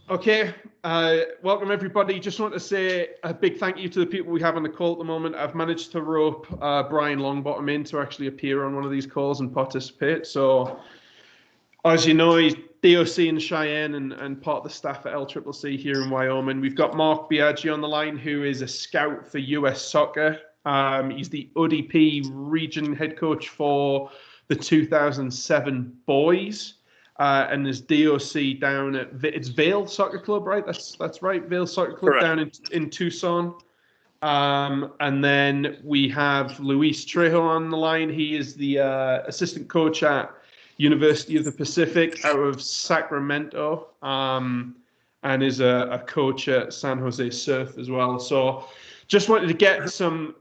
Okay, welcome everybody. Just want to say a big thank you to the people we have on the call at the moment. I've managed to rope Brian Longbottom in to actually appear on one of these calls and participate. So, as you know, he's DOC in Cheyenne and part of the staff at LCCC here in Wyoming. We've got Mark Biaggi on the line, who is a scout for US Soccer. He's the ODP region head coach for the 2007 boys. And there's DOC down at it's Vale Soccer Club, right? That's right, Vale Soccer Club. Correct. Down in Tucson. And then we have Luis Trejo on the line. He is the assistant coach at University of the Pacific out of Sacramento, and is a coach at San Jose Surf as well. So just wanted to get some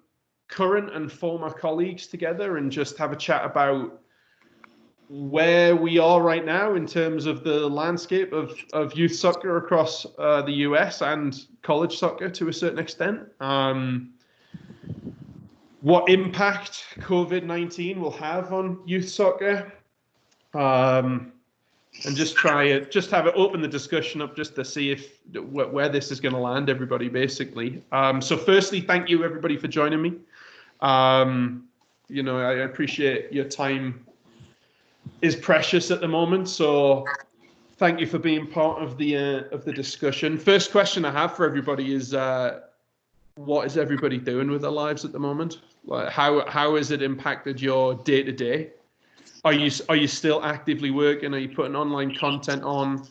current and former colleagues together and just have a chat about where we are right now in terms of the landscape of youth soccer across the US and college soccer to a certain extent. What impact COVID-19 will have on youth soccer. And just have it open the discussion up just to see if where this is going to land everybody, basically. So firstly, thank you everybody for joining me. I appreciate your time is precious at the moment, so thank you for being part of the discussion. First question I have for everybody is, what is everybody doing with their lives at the moment? Like, how has it impacted your day to day? Are you still actively working? Are you putting online content on?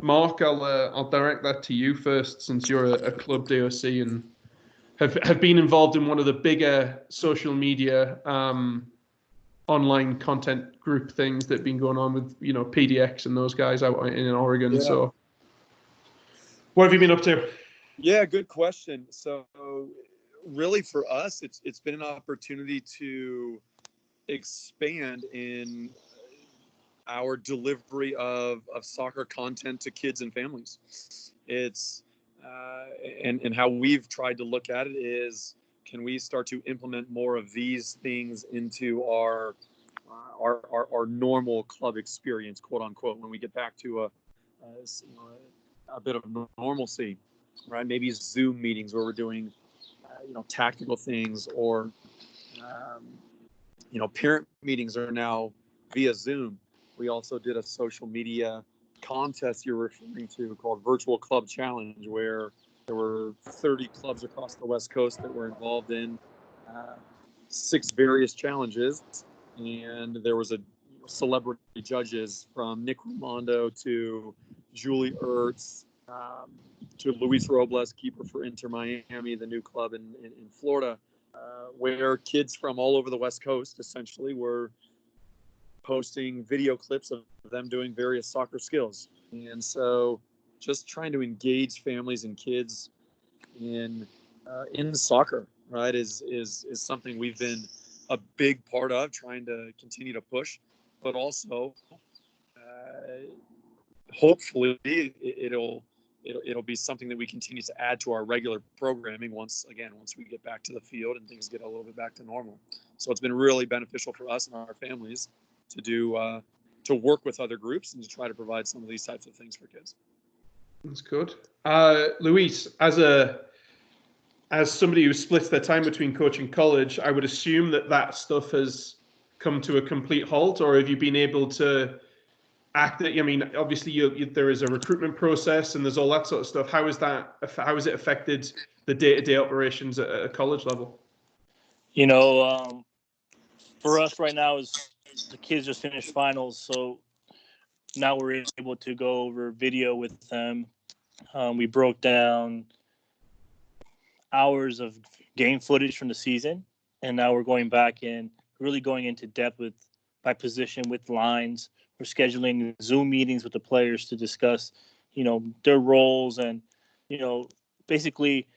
Mark, I'll direct that to you first, since you're a club DOC and have been involved in one of the bigger social media online content group things that have been going on with PDX and those guys out in Oregon. Yeah. So what have you been up to? Yeah, good question. So really for us, it's been an opportunity to expand in our delivery of soccer content to kids and families. It's and how we've tried to look at it is, can we start to implement more of these things into our normal club experience, quote unquote, when we get back to a bit of normalcy, right? Maybe Zoom meetings where we're doing tactical things, or parent meetings are now via Zoom. We also did a social media contest you're referring to called Virtual Club Challenge, where there were 30 clubs across the West Coast that were involved in 6 various challenges. And there was a celebrity judges from Nick Raimondo to Julie Ertz to Luis Robles, keeper for Inter Miami, the new club in Florida, where kids from all over the West Coast essentially were posting video clips of them doing various soccer skills. And so just trying to engage families and kids in soccer, right, is something we've been a big part of, trying to continue to push, but also hopefully it'll be something that we continue to add to our regular programming once we get back to the field and things get a little bit back to normal. So it's been really beneficial for us and our families to do to work with other groups and to try to provide some of these types of things for kids. That's good. Luis, as somebody who splits their time between coach and college, I would assume that stuff has come to a complete halt, or have you been able to act? I mean, obviously there is a recruitment process and there's all that sort of stuff. How has it affected the day-to-day operations at a college level? For us right now, is the kids just finished finals, so now we're able to go over video with them. We broke down hours of game footage from the season, and now we're going back and really going into depth by position with lines. We're scheduling Zoom meetings with the players to discuss, their roles, and basically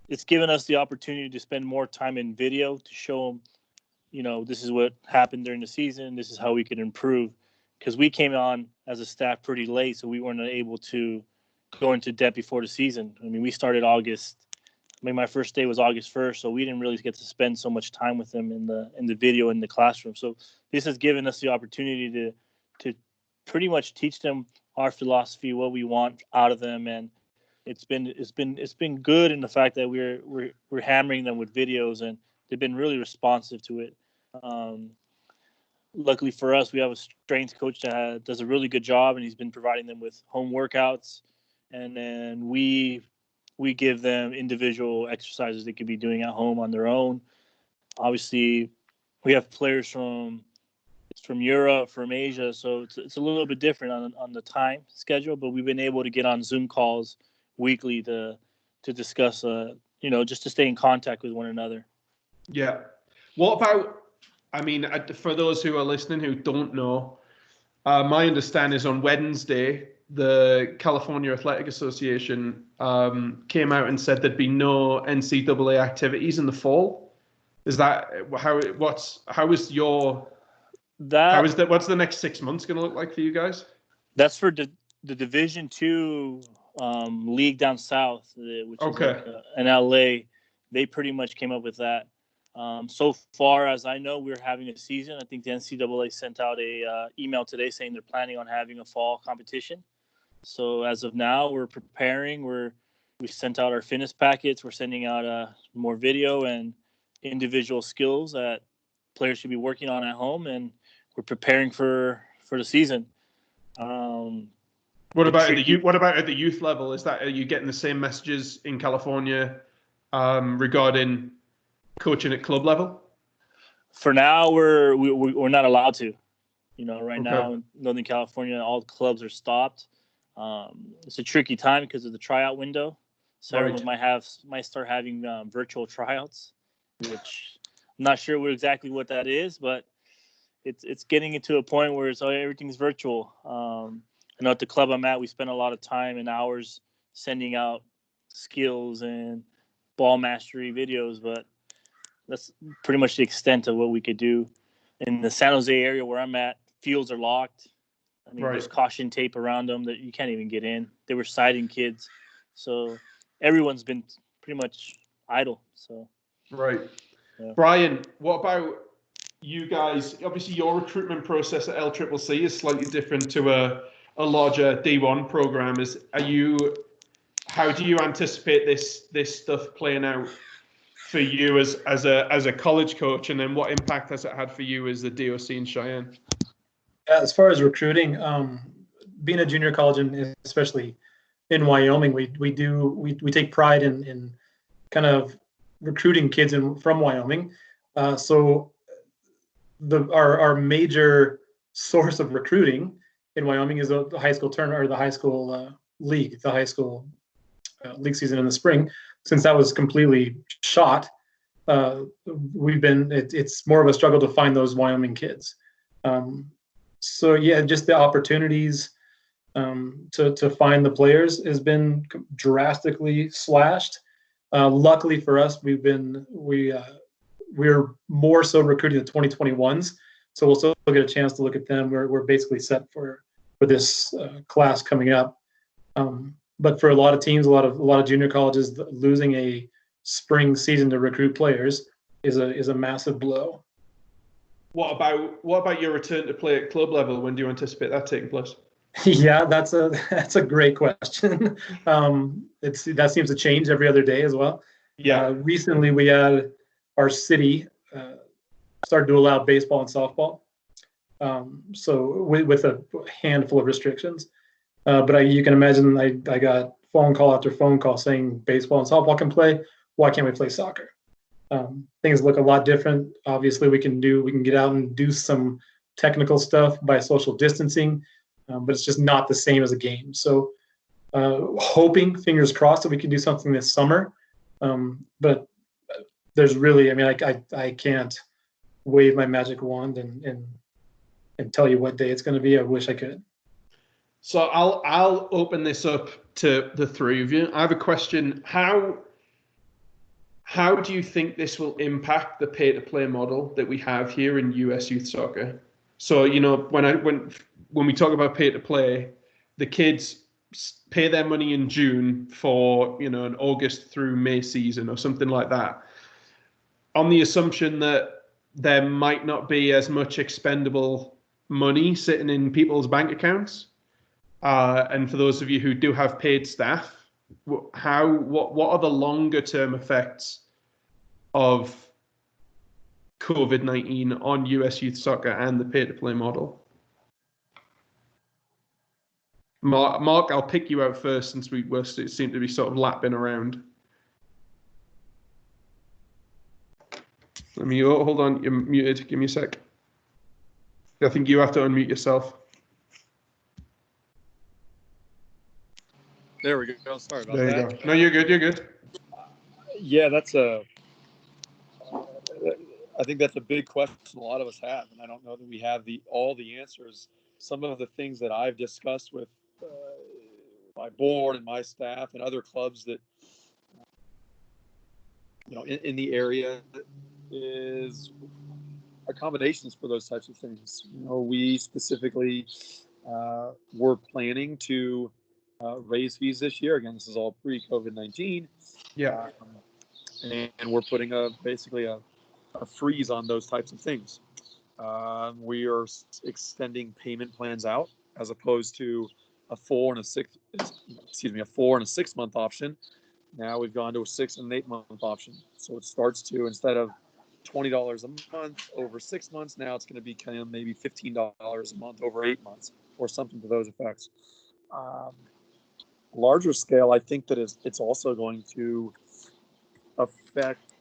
it's given us the opportunity to spend more time in video to show them, this is what happened during the season. This is how we could improve, because we came on as a staff pretty late, so we weren't able to go into depth before the season. I mean, we started my first day was August 1st, so we didn't really get to spend so much time with them in the video in the classroom. So this has given us the opportunity to pretty much teach them our philosophy, what we want out of them, and it's been good in the fact that we're hammering them with videos, and they've been really responsive to it. Luckily for us, we have a strength coach that does a really good job, and he's been providing them with home workouts, and then we give them individual exercises they could be doing at home on their own. Obviously, we have players from Europe, from Asia, so it's a little bit different on the time schedule, but we've been able to get on Zoom calls weekly to discuss, just to stay in contact with one another. Yeah. What about, I mean, for those who are listening who don't know, my understanding is on Wednesday, the California Athletic Association came out and said there'd be no NCAA activities in the fall. Is that what's the next 6 months going to look like for you guys? That's for the Division II league down south, which is in LA. They pretty much came up with that. So far as I know, we're having a season. I think the NCAA sent out a email today saying they're planning on having a fall competition. So as of now, we're preparing. We sent out our fitness packets. We're sending out more video and individual skills that players should be working on at home, and we're preparing for the season. What about at the youth level? Are you getting the same messages in California regarding coaching at club level? For now, we're not allowed to. Right now in Northern California, all clubs are stopped. It's a tricky time because of the tryout window. So everyone might start having virtual tryouts, which I'm not sure exactly what that is, but it's getting into a point where everything's virtual. I know at the club I'm at, we spend a lot of time and hours sending out skills and ball mastery videos, but that's pretty much the extent of what we could do. In the San Jose area where I'm at, fields are locked. I mean, there's caution tape around them that you can't even get in. They were citing kids. So everyone's been pretty much idle. So Right. Yeah. Brian, what about you guys? Obviously, your recruitment process at LCCC is slightly different to a larger D1 program. How do you anticipate this stuff playing out for you as a college coach, and then what impact has it had for you as the DOC in Cheyenne? Yeah, as far as recruiting, being a junior college, and especially in Wyoming, we take pride in kind of recruiting kids from Wyoming. So our major source of recruiting in Wyoming is the high school tournament, or the high school league, the high school league season in the spring. Since that was completely shot, it's more of a struggle to find those Wyoming kids. So yeah, just the opportunities to find the players has been drastically slashed. Luckily for us, we're more so recruiting the 2021s, so we'll still get a chance to look at them. We're basically set for this class coming up. But for a lot of teams, a lot of junior colleges, losing a spring season to recruit players is a massive blow. What about your return to play at club level? When do you anticipate that taking place? Yeah, that's a great question. That seems to change every other day as well. Yeah. Recently, we had our city started to allow baseball and softball. So with a handful of restrictions. But you can imagine I got phone call after phone call saying baseball and softball can play. Why can't we play soccer? Things look a lot different. Obviously, we can get out and do some technical stuff by social distancing, but it's just not the same as a game. So hoping, fingers crossed, that we can do something this summer. But there's really, I mean, I can't wave my magic wand and tell you what day it's going to be. I wish I could. So I'll open this up to the three of you. I have a question. How do you think this will impact the pay-to-play model that we have here in US youth soccer? So, when we talk about pay-to-play, the kids pay their money in June for, an August through May season or something like that, on the assumption that there might not be as much expendable money sitting in people's bank accounts. And for those of you who do have paid staff, what are the longer term effects of COVID-19 on US youth soccer and the pay-to-play model? Mark, I'll pick you out first since we seem to be sort of lapping around. Hold on, you're muted. Give me a sec. I think you have to unmute yourself. There we go. Sorry about There you that. go. No, you're good. You're good. Yeah, I think that's a big question a lot of us have, and I don't know that we have all the answers. Some of the things that I've discussed with my board and my staff and other clubs that in the area is accommodations for those types of things. We specifically were planning to raise fees this year. Again, this is all pre-COVID-19. Yeah. And we're putting basically a freeze on those types of things. We are extending payment plans out as opposed to a 4 and a 6 month option. Now we've gone to a 6 and 8 month option. So it starts to, instead of $20 a month over 6 months, now it's going to become maybe $15 a month over 8 months or something to those effects. Larger scale, I think that it's also going to affect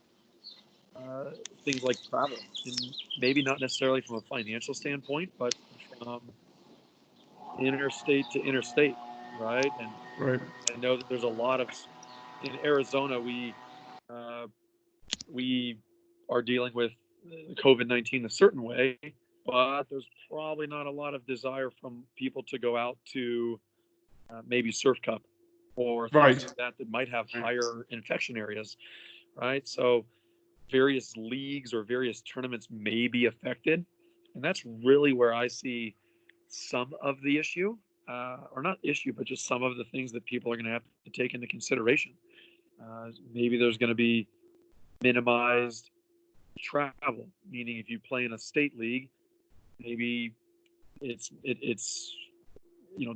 things like travel, and maybe not necessarily from a financial standpoint, but from interstate to interstate, right? And Right. I know that there's a lot of, in Arizona, we are dealing with COVID-19 a certain way, but there's probably not a lot of desire from people to go out to maybe Surf Cup or things like that might have higher infection areas, right? So various leagues or various tournaments may be affected, and that's really where I see some of the issue, or not issue, but just some of the things that people are going to have to take into consideration. Maybe there's going to be minimized travel, meaning if you play in a state league, maybe it's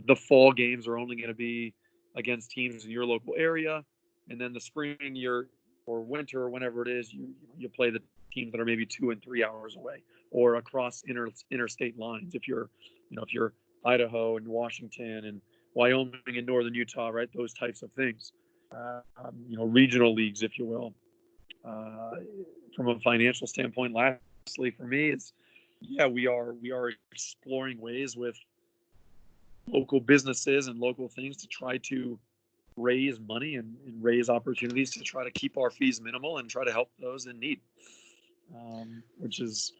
the fall games are only going to be against teams in your local area, and then the spring or winter or whenever it is, you play the teams that are maybe 2 and 3 hours away or across interstate lines. If you're Idaho and Washington and Wyoming and northern Utah, right? Those types of things. Regional leagues, if you will. From a financial standpoint, lastly for me, we are exploring ways with local businesses and local things to try to raise money and raise opportunities to try to keep our fees minimal and try to help those in need, which is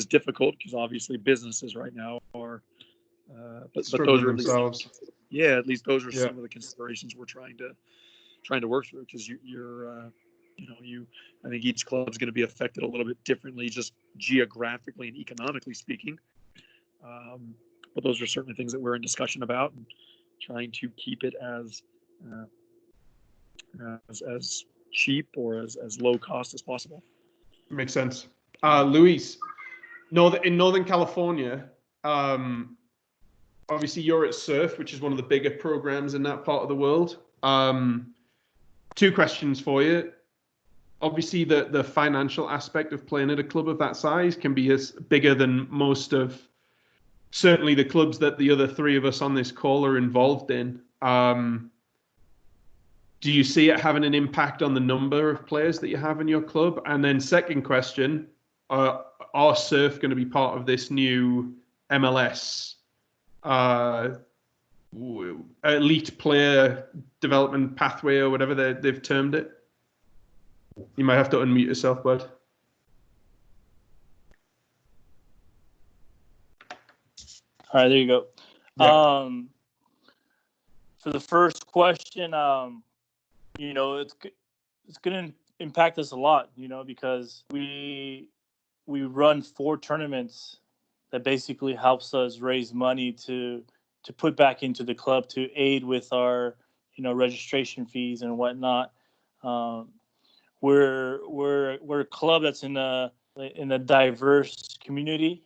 difficult because obviously businesses right now are but those are at least those are some of the considerations we're trying to work through, because I think each club is going to be affected a little bit differently, just geographically and economically speaking. But those are certainly things that we're in discussion about and trying to keep it as cheap or as low cost as possible. Makes sense. Luis, in Northern California, obviously you're at Surf, which is one of the bigger programs in that part of the world. 2 questions for you. Obviously, the financial aspect of playing at a club of that size can be as bigger than most of, certainly the clubs that the other 3 of us on this call are involved in. Do you see it having an impact on the number of players that you have in your club? And then second question, are Surf going to be part of this new MLS elite player development pathway or whatever they've termed it? You might have to unmute yourself, bud. All right, there you go. Yeah. For the first question, it's going to impact us a lot, because we run 4 tournaments that basically helps us raise money to put back into the club to aid with our, registration fees and whatnot. We're a club that's in a diverse community,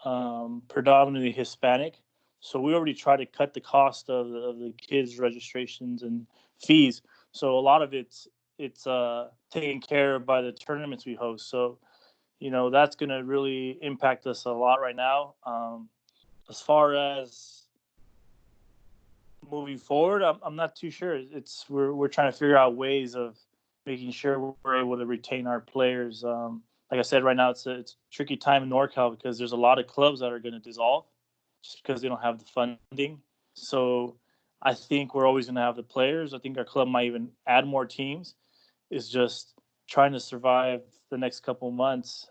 predominantly Hispanic. So we already try to cut the cost of the kids' registrations and fees. So a lot of it's taken care of by the tournaments we host. So, that's going to really impact us a lot right now. As far as moving forward, I'm not too sure. We're trying to figure out ways of making sure we're able to retain our players. Like I said, right now it's a tricky time in NorCal because there's a lot of clubs that are going to dissolve just because they don't have the funding. So I think we're always going to have the players. I think our club might even add more teams. It's just trying to survive the next couple of months.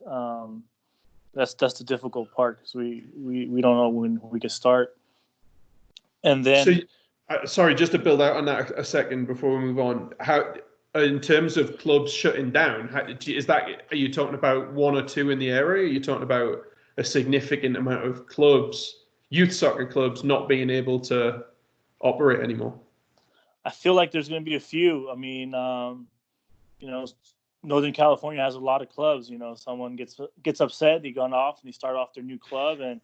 That's the difficult part because we don't know when we can start. And then, sorry, just to build out on that a second before we move on. How, in terms of clubs shutting down, are you talking about one or two in the area? Are you talking about a significant amount of clubs, youth soccer clubs, not being able to operate anymore? I feel like there's going to be a few. I mean, Northern California has a lot of clubs. Someone gets upset, they gone off and they start off their new club, and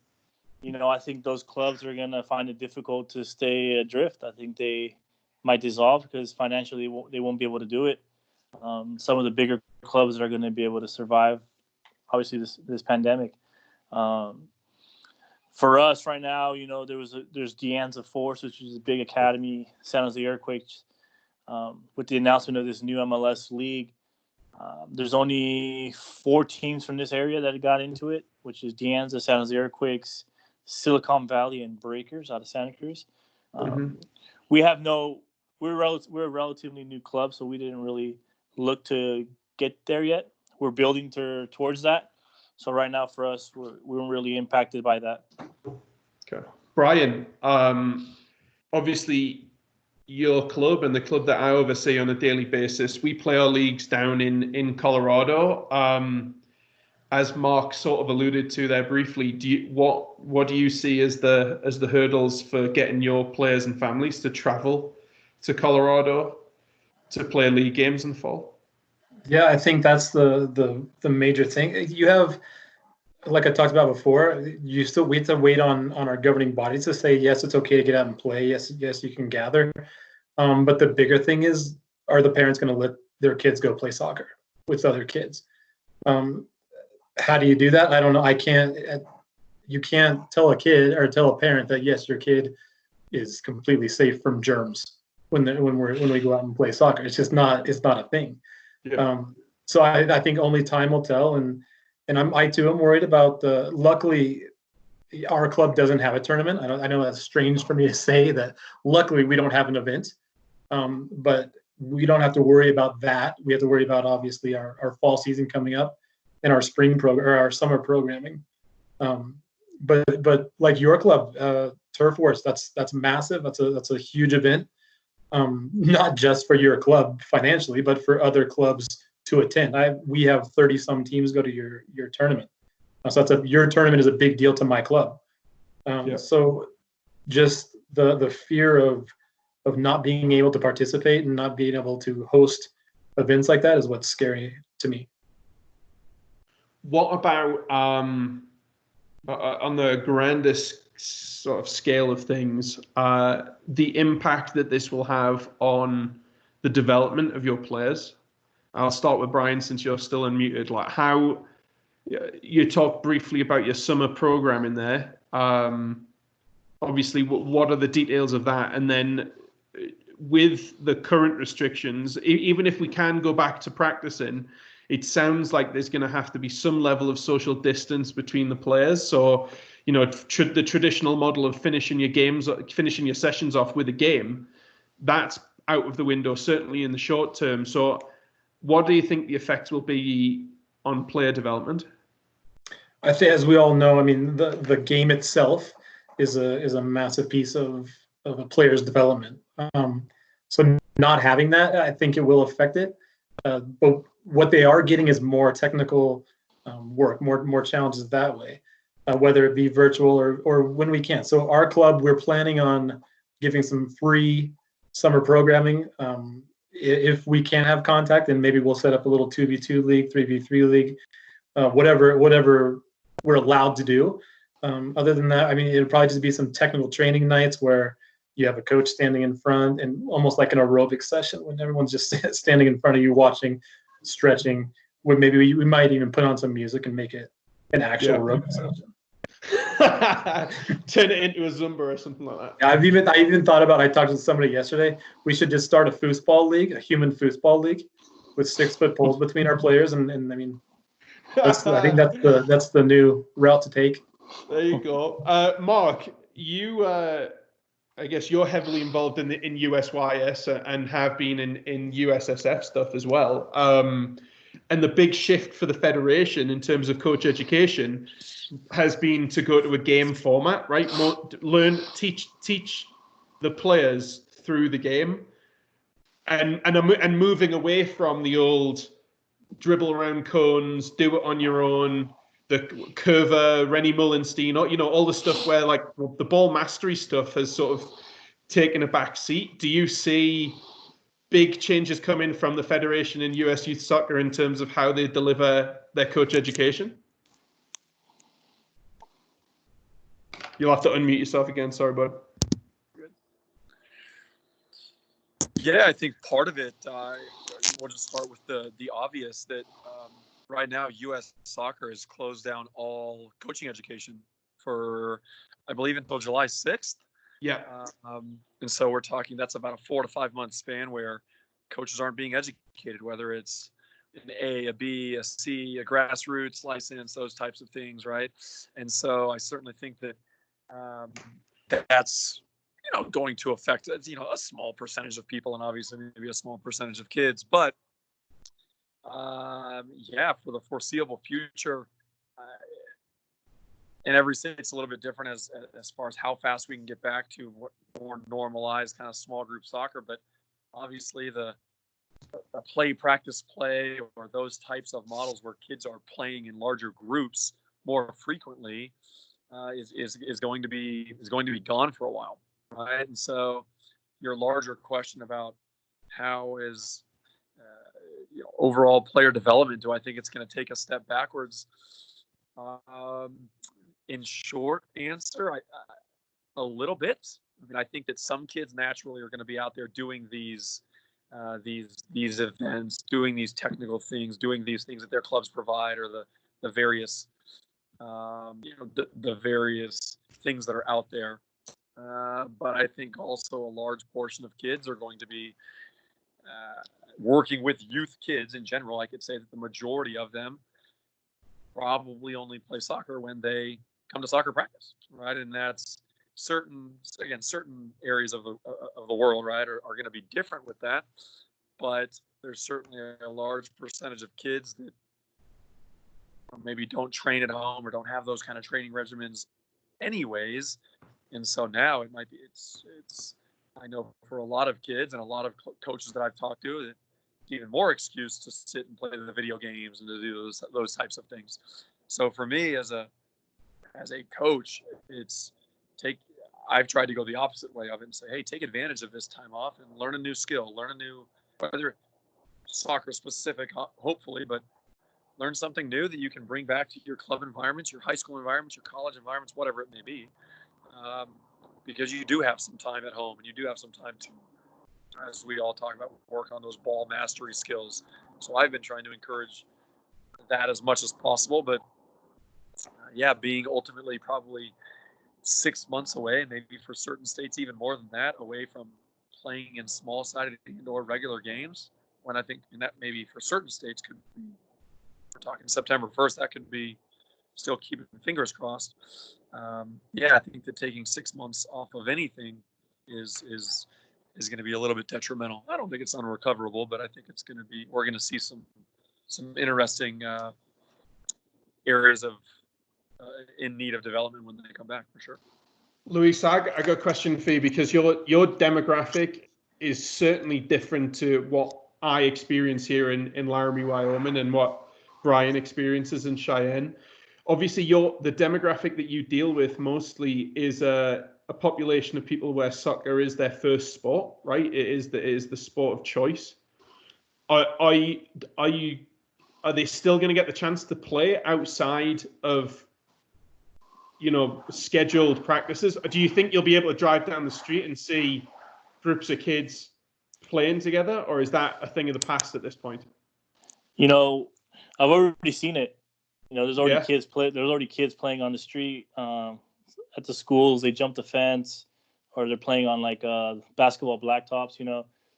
I think those clubs are going to find it difficult to stay adrift. I think they might dissolve because financially they won't be able to do it. Some of the bigger clubs are going to be able to survive, obviously, this pandemic. For us right now, there's De Anza Force, which is a big academy, San Jose Earthquakes. With the announcement of this new MLS league, there's only 4 teams from this area that got into it, which is De Anza, San Jose Earthquakes, Silicon Valley, and Breakers out of Santa Cruz. We're a relatively new club, so we didn't really look to get there yet. We're building towards that. So right now for us, we're really impacted by that. Okay. Brian, obviously your club and the club that I oversee on a daily basis, we play our leagues down in Colorado. As Mark sort of alluded to there briefly, what do you see as the hurdles for getting your players and families to travel to Colorado to play league games in the fall? Yeah, I think that's the major thing. You have, like I talked about before, we have to wait on our governing bodies to say yes, it's okay to get out and play. Yes, you can gather. But the bigger thing is, are the parents going to let their kids go play soccer with other kids? How do you do that? I don't know. You can't tell a kid or tell a parent that yes, your kid is completely safe from germs when we go out and play soccer. It's just not. It's not a thing. Yeah. So I think only time will tell. And I too am worried about luckily, our club doesn't have a tournament. I know that's strange for me to say that. Luckily, we don't have an event, but we don't have to worry about that. We have to worry about obviously our fall season coming up and our spring program or our summer programming. But like your club, Turf Wars, that's massive. That's a huge event, not just for your club financially, but for other clubs to attend. We have 30 some teams go to your tournament. So your tournament is a big deal to my club. So just the fear of not being able to participate and not being able to host events like that is what's scary to me. What about on the grandest sort of scale of things, the impact that this will have on the development of your players? I'll start with Brian since you're still unmuted. Like how you talked briefly about your summer program in there. Obviously, what are the details of that? And then with the current restrictions, even if we can go back to practicing, it sounds like there's going to have to be some level of social distance between the players. So, the traditional model of finishing your sessions off with a game, that's out of the window, certainly in the short term. So what do you think the effects will be on player development? I think, as we all know, I mean, the game itself is a massive piece of a player's development. So not having that, I think it will affect it. But what they are getting is more technical work, more challenges that way, whether it be virtual or when we can. So our club, we're planning on giving some free summer programming. If we can have contact, then maybe we'll set up a little 2v2 league, 3v3 league, whatever we're allowed to do. Other than that, I mean, it'll probably just be some technical training nights where you have a coach standing in front, and almost like an aerobic session when everyone's just standing in front of you watching, stretching. Where maybe we might even put on some music and make it an actual aerobic session. Turn it into a Zumba or something like that. Yeah, I even thought about. I talked to somebody yesterday. We should just start a foosball league, a human foosball league, with 6-foot poles between our players, and I mean, I think that's the new route to take. There you go. Mark, you I guess you're heavily involved in USYS and have been in USSF stuff as well. And the big shift for the federation in terms of coach education has been to go to a game format, right? Teach the players through the game, and moving away from the old dribble around cones, do it on your own, the Curver, Rennie Mullenstein, all the stuff where like the ball mastery stuff has sort of taken a back seat. Do you see big changes coming from the Federation in US Youth Soccer in terms of how they deliver their coach education? You'll have to unmute yourself again. Sorry, bud. Yeah, I think part of it, we'll just start with the obvious that right now U.S. Soccer has closed down all coaching education for, I believe, until July 6th. Yeah. And so we're talking, that's about a 4 to 5 month span where coaches aren't being educated, whether it's an A, a B, a C, a grassroots license, those types of things, right? And so I certainly think that that's going to affect a small percentage of people, and obviously maybe a small percentage of kids, but for the foreseeable future, in every state it's a little bit different as far as how fast we can get back to what more normalized kind of small group soccer. But obviously the practice play or those types of models where kids are playing in larger groups more frequently is going to be gone for a while, right? And so your larger question about how is overall player development, do I think it's going to take a step backwards? In short answer, a little bit. I mean, I think that some kids naturally are going to be out there doing these events, doing these technical things, doing these things that their clubs provide, or the various the various things that are out there. But I think also a large portion of kids are going to be working with youth kids in general. I could say that the majority of them probably only play soccer when they come to soccer practice, right? And that's certain areas of the world, right, are going to be different with that. But there's certainly a large percentage of kids that maybe don't train at home or don't have those kind of training regimens anyways. And so now it might be, it's I know for a lot of kids and a lot of coaches that I've talked to, it's even more excuse to sit and play the video games and to do those types of things. So for me as a coach, I've tried to go the opposite way of it and say, hey, take advantage of this time off and learn a new skill, whether soccer specific, hopefully, but learn something new that you can bring back to your club environments, your high school environments, your college environments, whatever it may be. Because you do have some time at home and you do have some time to, as we all talk about, work on those ball mastery skills. So I've been trying to encourage that as much as possible, but being ultimately probably 6 months away, maybe for certain states even more than that, away from playing in small-sided indoor regular games, when I think, and that maybe for certain states could be, we're talking September 1st, that could be still keeping fingers crossed. I think that taking 6 months off of anything is going to be a little bit detrimental. I don't think it's unrecoverable, but I think we're going to see some interesting areas of in need of development when they come back, for sure. Luis, I got a question for you, because your demographic is certainly different to what I experience here in Laramie, Wyoming, and what Brian experiences in Cheyenne. Obviously, the demographic that you deal with mostly is a population of people where soccer is their first sport, right? It is the sport of choice. Are they still going to get the chance to play outside of scheduled practices? Do you think you'll be able to drive down the street and see groups of kids playing together, or is that a thing of the past at this point? I've already seen it. There's already Yeah. There's already kids playing on the street at the schools. They jump the fence, or they're playing on like basketball blacktops.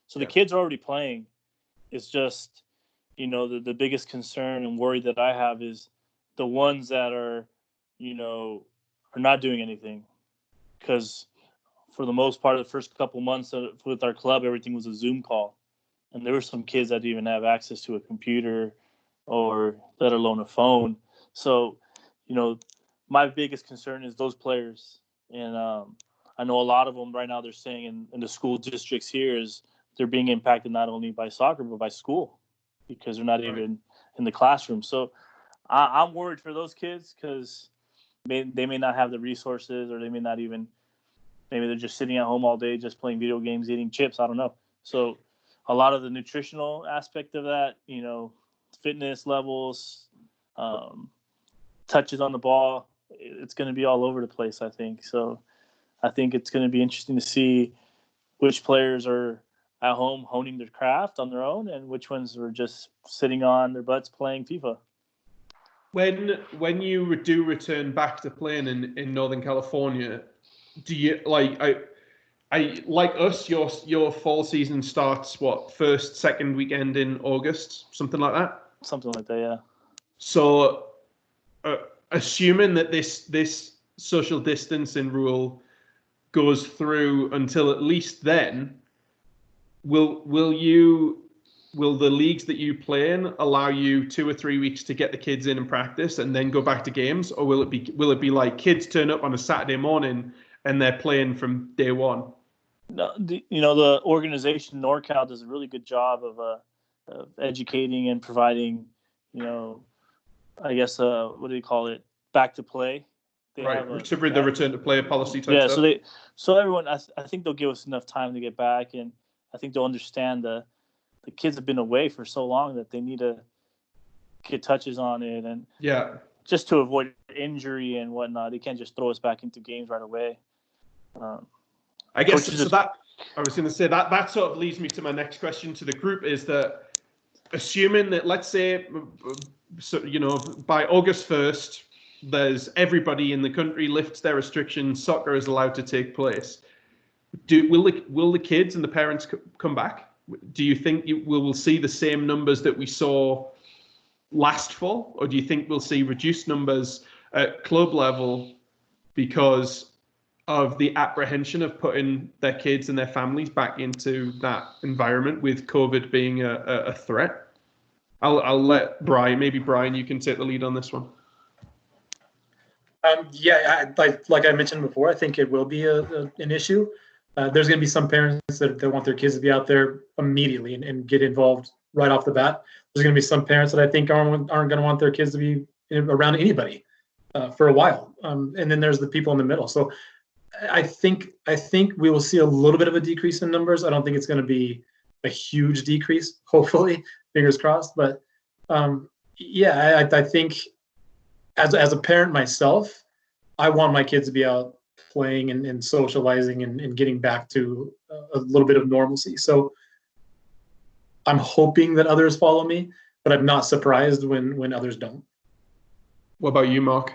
So the kids are already playing. It's just, the biggest concern and worry that I have is the ones that are not doing anything, because for the most part of the first couple months with our club, everything was a Zoom call, and there were some kids that didn't even have access to a computer or let alone a phone. So, my biggest concern is those players. And I know a lot of them right now, they're saying in the school districts here is they're being impacted not only by soccer, but by school, because they're not even in the classroom. So I'm worried for those kids, because they may not have the resources, or they may not even, maybe they're just sitting at home all day, just playing video games, eating chips. I don't know. So a lot of the nutritional aspect of that, fitness levels, touches on the ball, it's going to be all over the place, I think. So I think it's going to be interesting to see which players are at home honing their craft on their own, and which ones are just sitting on their butts playing FIFA. When you do return back to playing in Northern California, do you like us? Your fall season starts first, second weekend in August, something like that. Something like that, yeah. So, assuming that this social distancing rule goes through until at least then, will the leagues that you play in allow you 2 or 3 weeks to get the kids in and practice and then go back to games, or will it be like kids turn up on a Saturday morning and they're playing from day one? No, the organization NorCal does a really good job of educating and providing, I guess what do you call it? Back to play. They have the return to play policy type stuff. So everyone, I think they'll give us enough time to get back, and I think they'll understand the kids have been away for so long that they need to get touches on it, and just to avoid injury and whatnot. They can't just throw us back into games right away. I guess so. That I was going to say that sort of leads me to my next question to the group, is that assuming that, let's say, by August 1st, there's everybody in the country lifts their restrictions, soccer is allowed to take place. Will the kids and the parents come back? Do you think we'll see the same numbers that we saw last fall, or do you think we'll see reduced numbers at club level because of the apprehension of putting their kids and their families back into that environment, with COVID being a threat? I'll let Brian, you can take the lead on this one. Like I mentioned before, I think it will be an issue. There's going to be some parents that want their kids to be out there immediately and get involved right off the bat. There's going to be some parents that I think aren't going to want their kids to be around anybody for a while. And then there's the people in the middle. So I think we will see a little bit of a decrease in numbers. I don't think it's going to be a huge decrease, hopefully, fingers crossed. But I think as a parent myself, I want my kids to be out playing and socializing and getting back to a little bit of normalcy. So I'm hoping that others follow me, but I'm not surprised when others don't. What about you, Mark?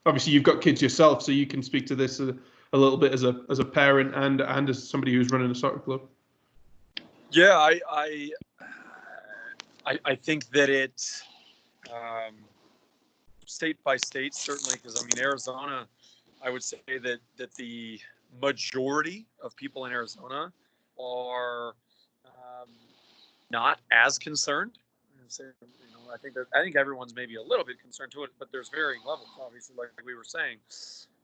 Obviously, you've got kids yourself, so you can speak to this a little bit as a parent and as somebody who's running a soccer club. Yeah, I think that it's state by state, certainly, because Arizona, I would say that the majority of people in Arizona are not as concerned. I think everyone's maybe a little bit concerned to it, but there's varying levels, obviously, like we were saying.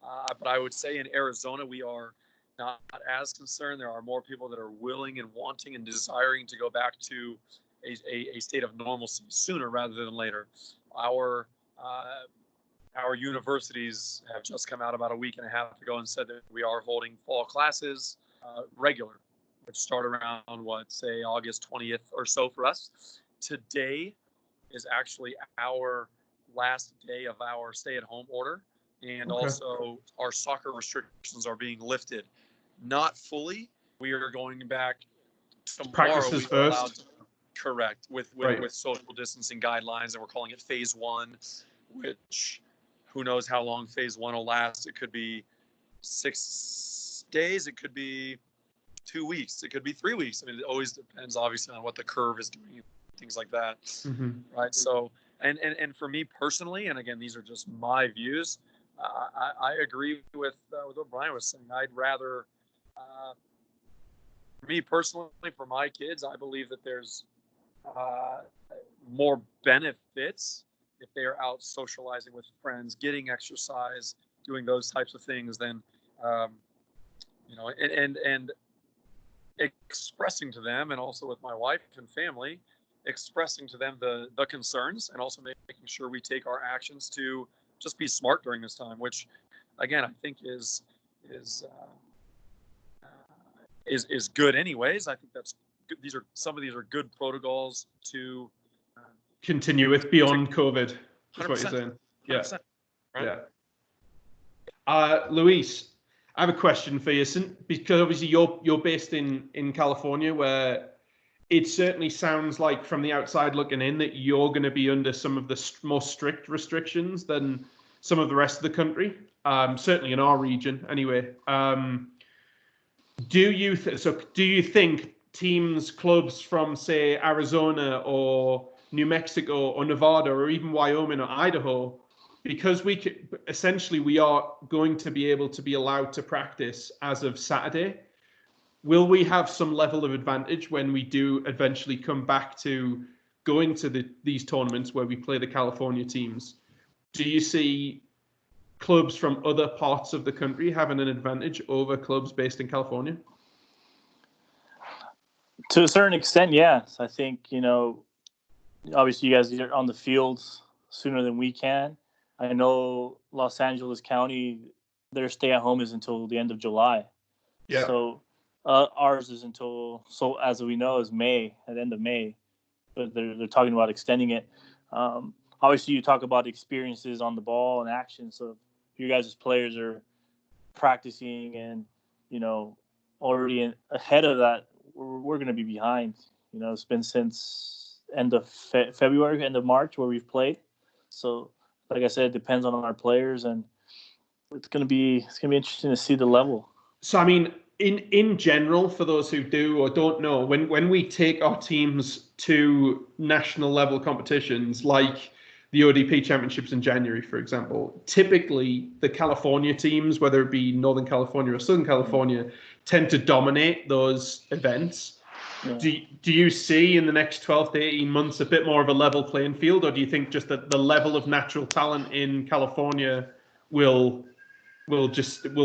But I would say in Arizona, we are not as concerned. There are more people that are willing and wanting and desiring to go back to a state of normalcy sooner rather than later. Our universities have just come out about a week and a half ago and said that we are holding fall classes regular, which start around, August 20th or so for us. Today is actually our last day of our stay-at-home order. and Okay. also our soccer restrictions are being lifted. Not fully. We are going back tomorrow. Practices We are allowed first. to, correct, with Right. social distancing guidelines, and we're calling it phase 1, which who knows how long phase 1 will last. It could be 6 days, it could be 2 weeks, it could be 3 weeks. I mean, it always depends obviously on what the curve is doing, things like that. Mm-hmm. Right. So and for me personally, and again, these are just my views, I agree with what Brian was saying. I'd rather for me personally, for my kids, I believe that there's more benefits if they are out socializing with friends, getting exercise, doing those types of things, than and expressing to them, and also with my wife and family, expressing to them the concerns, and also making sure we take our actions to just be smart during this time, which again I think is good anyways. I think that's good. Some of these are good protocols to Continue with beyond COVID. That's what you're 100%, saying. Yeah. 100%, right? Yeah. Luis, I have a question for you, because obviously you're based in California, where it certainly sounds like from the outside looking in that you're going to be under some of the most strict restrictions than some of the rest of the country. Certainly in our region, anyway. Do you think teams, clubs from say Arizona or New Mexico or Nevada or even Wyoming or Idaho, because we are going to be able to be allowed to practice as of Saturday, will we have some level of advantage when we do eventually come back to going to these tournaments where we play the California teams? Do you see clubs from other parts of the country having an advantage over clubs based in California? To a certain extent, yes. I think, obviously you guys are on the fields sooner than we can. I know Los Angeles County, their stay-at-home is until the end of July. Yeah. So ours is as we know, is May, at the end of May. But they're talking about extending it. Obviously, you talk about experiences on the ball and action. So if you guys as players are practicing and, already ahead of that, we're going to be behind. It's been since end of February, end of March where we've played. So, like I said, it depends on our players, and it's going to be interesting to see the level. So, I mean, in general, for those who do or don't know, when we take our teams to national level competitions like the ODP Championships in January, for example, typically the California teams, whether it be Northern California or Southern California, tend to dominate those events. Yeah. Do you see in the next 12 to 18 months a bit more of a level playing field, or do you think just that the level of natural talent in California will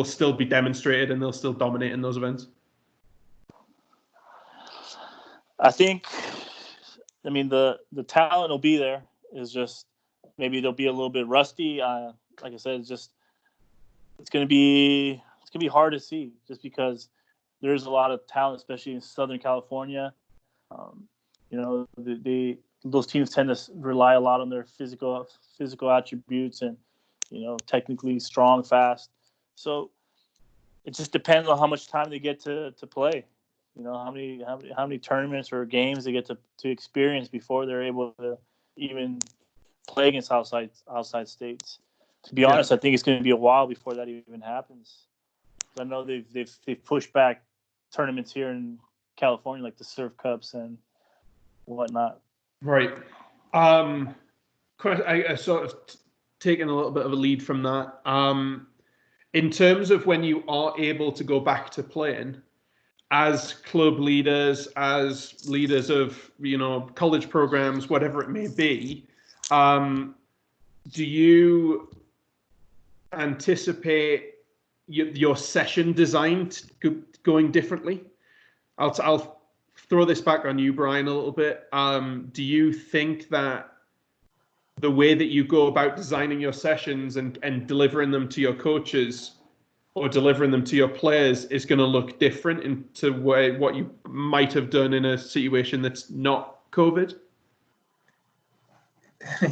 still be demonstrated and they'll still dominate in those events? I think, the talent will be there. It's just maybe they'll be a little bit rusty. Like I said, it's gonna be hard to see, just because there's a lot of talent, especially in Southern California. Those teams tend to rely a lot on their physical attributes and, technically strong, fast. So it just depends on how much time they get to play. How many tournaments or games they get to experience before they're able to even play against outside states. To be honest, I think it's going to be a while before that even happens. I know they've pushed back tournaments here in California, like the Surf Cups and whatnot. Right. I sort of taken a little bit of a lead from that. In terms of when you are able to go back to playing, as club leaders, as leaders of college programs, whatever it may be, do you anticipate your session design going differently? I'll throw this back on you, Brian, a little bit. Do you think that the way that you go about designing your sessions and delivering them to your coaches or delivering them to your players is going to look different into what you might have done in a situation that's not COVID?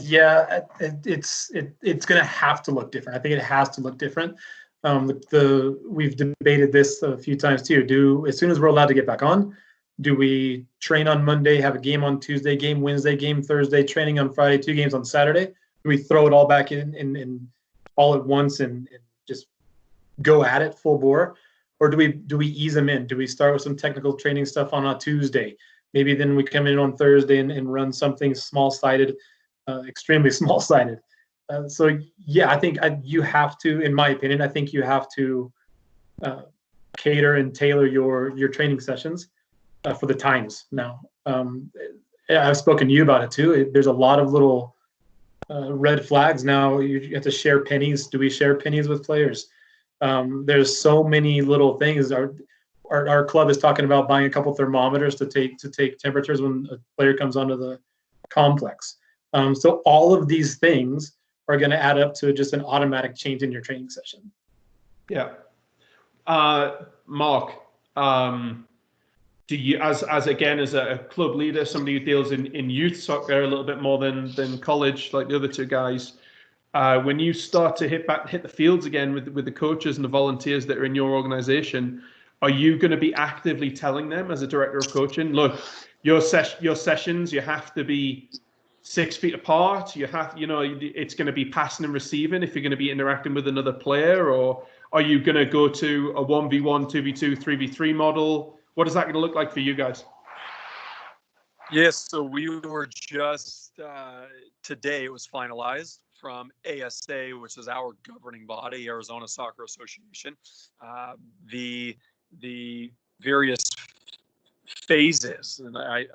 Yeah, it's going to have to look different. I think it has to look different. We've debated this a few times too. As soon as we're allowed to get back on, do we train on Monday, have a game on Tuesday, game Wednesday, game Thursday, training on Friday, 2 games on Saturday? Do we throw it all back in all at once and just go at it full bore? Or do we ease them in? Do we start with some technical training stuff on a Tuesday? Maybe then we come in on Thursday and run something small-sided, extremely small-sided. So yeah, I think you have to, in my opinion, I think you have to cater and tailor your training sessions for the times now. I've spoken to you about it too. There's a lot of little red flags now. You have to share pennies. Do we share pennies with players? There's so many little things. Our club is talking about buying a couple thermometers to take temperatures when a player comes onto the complex. So all of these things are going to add up to just an automatic change in your training session. Yeah. Mark, do you, as a club leader, somebody who deals in youth soccer a little bit more than college, like the other two guys, when you start to hit the fields again with the coaches and the volunteers that are in your organization, are you going to be actively telling them as a director of coaching, look, your sessions, you have to be 6 feet apart. You have, it's going to be passing and receiving if you're going to be interacting with another player, or are you going to go to a 1v1, 2v2, 3v3 model? What is that going to look like for you guys? Yes, so we were just today it was finalized from ASA, which is our governing body, Arizona Soccer Association. The various phases, and I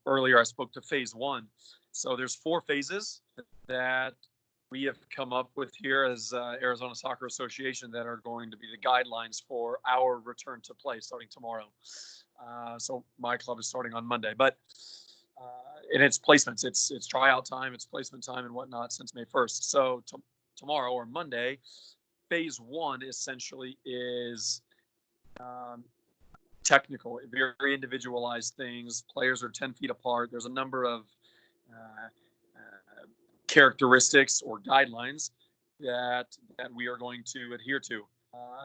earlier I spoke to phase 1. So there's 4 phases that we have come up with here as Arizona Soccer Association that are going to be the guidelines for our return to play starting tomorrow. So my club is starting on Monday, but and it's placements, it's tryout time, it's placement time and whatnot since May 1st. So tomorrow or Monday, phase 1 essentially is technical, very individualized things. Players are 10 feet apart. There's a number of characteristics or guidelines that we are going to adhere to.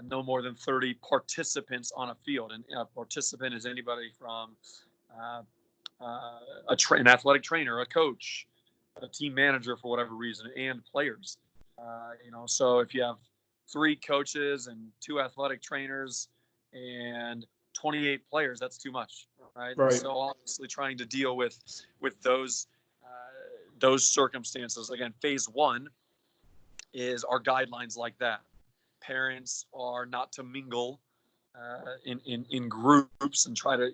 No more than 30 participants on a field, and a participant is anybody from an athletic trainer, a coach, a team manager for whatever reason, and players. So if you have 3 coaches and 2 athletic trainers and 28 players, that's too much, right? So obviously trying to deal with those circumstances. Again, phase 1 is our guidelines like that. Parents are not to mingle in groups and try to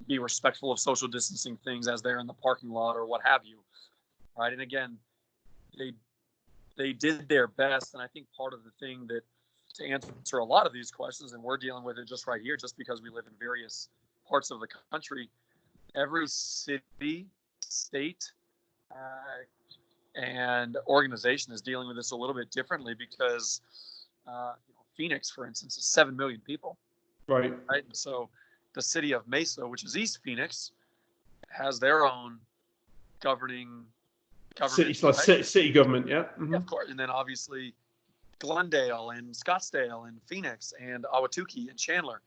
be respectful of social distancing things as they're in the parking lot or what have you, right? And again, they did their best, and I think part of the thing that to answer a lot of these questions, and we're dealing with it just right here, just because we live in various parts of the country, every city, state, and organization is dealing with this a little bit differently because Phoenix, for instance, is 7 million people. Right. And so the city of Mesa, which is East Phoenix, has their own governing government. City government, yeah. Mm-hmm. Yeah, of course. And then obviously Glendale and Scottsdale and Phoenix and Ahwatukee and Chandler.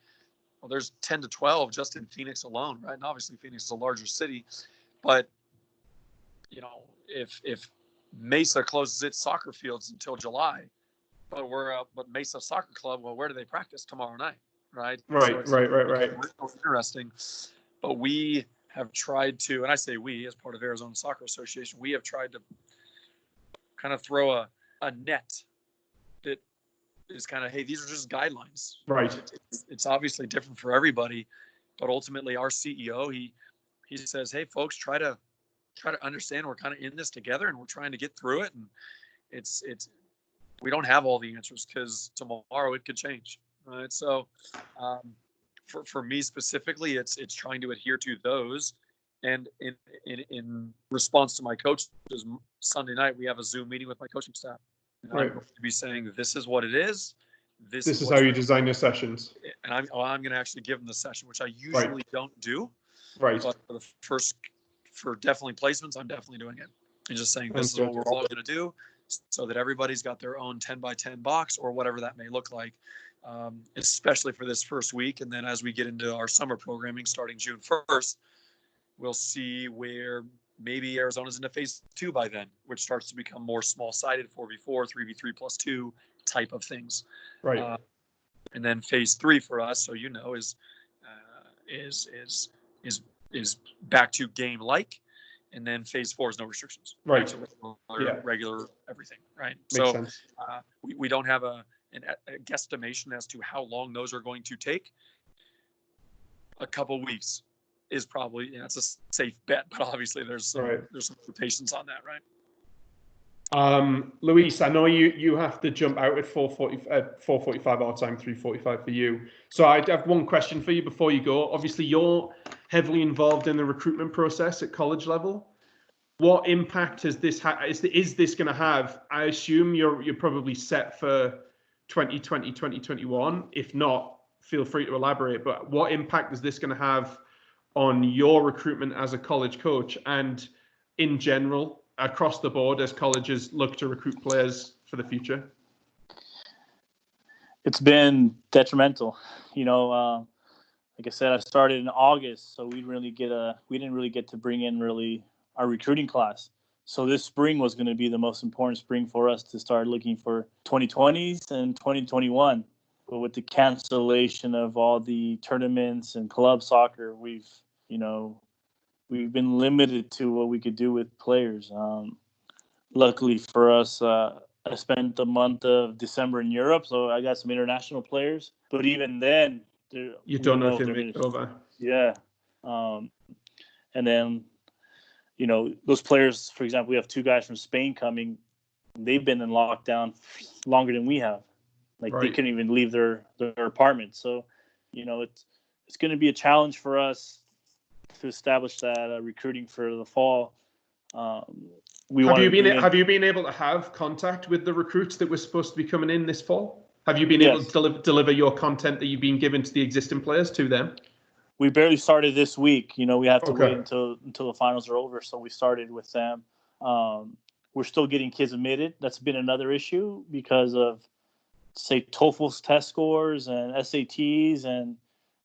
Well, there's 10 to 12 just in Phoenix alone, right? And obviously Phoenix is a larger city, but if Mesa closes its soccer fields until July, but Mesa Soccer Club, well, where do they practice tomorrow night, right? Right. Interesting. But we have tried to, and I say we as part of Arizona Soccer Association, we have tried to kind of throw a net that is kind of, hey, these are just guidelines. Right. It's obviously different for everybody, but ultimately our CEO, he says, hey, folks, try to understand we're kind of in this together and we're trying to get through it. And it's we don't have all the answers because tomorrow it could change. Right. So for me specifically, it's trying to adhere to those. And in response to my coaches, Sunday night, we have a Zoom meeting with my coaching staff. And I'm going to be saying, this is what it is. This is how you design your sessions. And I'm going to actually give them the session, which I usually don't do. Right. But for definitely placements, I'm definitely doing it. and just saying Sounds this is what good. we're all going to do, so that everybody's got their own 10 by 10 box or whatever that may look like, especially for this first week. And then as we get into our summer programming starting June 1st, we'll see where maybe Arizona's into phase 2 by then, which starts to become more small-sided 4v4, 3v3 plus 2 type of things. Right. And then phase 3 for us, so is back to game like, and then phase 4 is no restrictions. Right. So Yeah. regular everything. Right. Makes sense. We don't have a guesstimation as to how long those are going to take. A couple weeks is probably, it's a safe bet, but obviously there's some patience on that, right? Luis, I know you have to jump out at 4:45 our time, 3:45 for you. So I have one question for you before you go. Obviously, you're heavily involved in the recruitment process at college level. What impact has this is this going to have? I assume you're probably set for 2020, 2021. If not, feel free to elaborate. But what impact is this going to have on your recruitment as a college coach and in general across the board as colleges look to recruit players for the future? It's been detrimental. Like I said, I started in August, so we didn't really get to bring in really our recruiting class. So this spring was going to be the most important spring for us to start looking for 2020s and 2021. But with the cancellation of all the tournaments and club soccer, we've been limited to what we could do with players. Luckily for us, I spent the month of December in Europe, so I got some international players. But even then, you don't know if they're going to over. Yeah. And then, those players, for example, we have 2 guys from Spain coming. They've been in lockdown longer than we have. Like They couldn't even leave their apartment. So, it's going to be a challenge for us to establish that recruiting for the fall. Have you been able to have contact with the recruits that were supposed to be coming in this fall? Have you been able to deliver your content that you've been given to the existing players to them? We barely started this week. We have to wait until the finals are over. So we started with them. We're still getting kids admitted. That's been another issue because of, say, TOEFL test scores and SATs and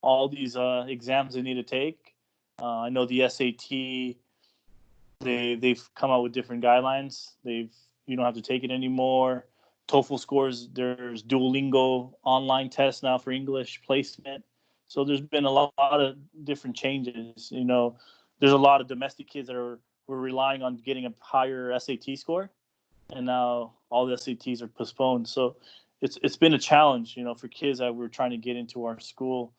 all these exams they need to take. I know the SAT, they've come out with different guidelines. You don't have to take it anymore. TOEFL scores, there's Duolingo online tests now for English placement. So there's been a lot of different changes. There's a lot of domestic kids that were relying on getting a higher SAT score, and now all the SATs are postponed. So it's been a challenge, for kids that we're trying to get into our school.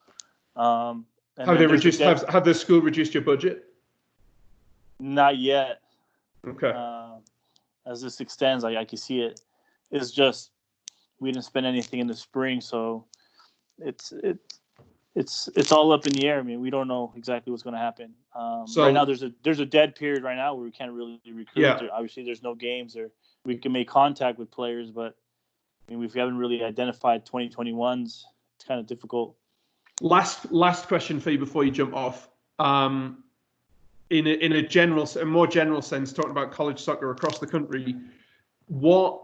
Have the school reduced your budget? Not yet. Okay. As this extends, I can see it. It's just we didn't spend anything in the spring, so it's all up in the air. I mean, we don't know exactly what's going to happen. So right now, there's a dead period right now where we can't really recruit. Yeah. Obviously, there's no games, or we can make contact with players, but I mean, we haven't really identified 2021s. It's kind of difficult. Last question for you before you jump off. In a more general sense, talking about college soccer across the country, what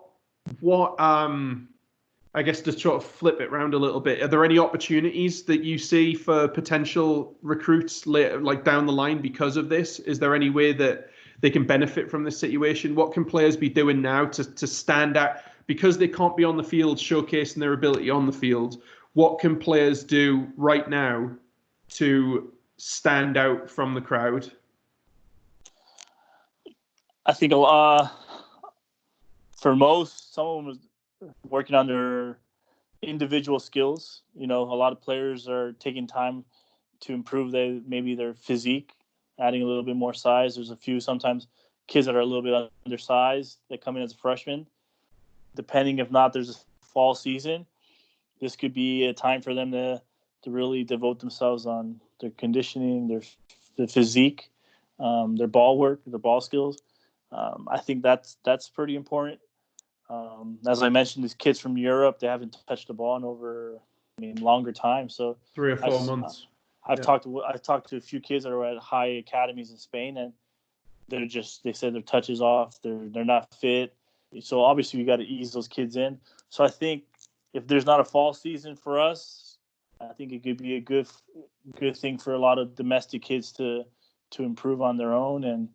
I guess to sort of flip it around a little bit, are there any opportunities that you see for potential recruits later, like down the line because of this? Is there any way that they can benefit from this situation? What can players be doing now to stand out? Because they can't be on the field showcasing their ability on the field, what can players do right now to stand out from the crowd? I think for most, someone was working on their individual skills. A lot of players are taking time to improve maybe their physique, adding a little bit more size. There's a few sometimes kids that are a little bit undersized that come in as a freshman. Depending if not there's a fall season, this could be a time for them to really devote themselves on their conditioning, their physique, their ball work, their ball skills. I think that's pretty important. As I mentioned, these kids from Europe, they haven't touched the ball in over, longer time. So 3 or 4 months. I've talked to a few kids that are at high academies in Spain, and they said their touch is off. They're not fit. So obviously we got to ease those kids in. So I think if there's not a fall season for us, I think it could be a good thing for a lot of domestic kids to improve on their own. And,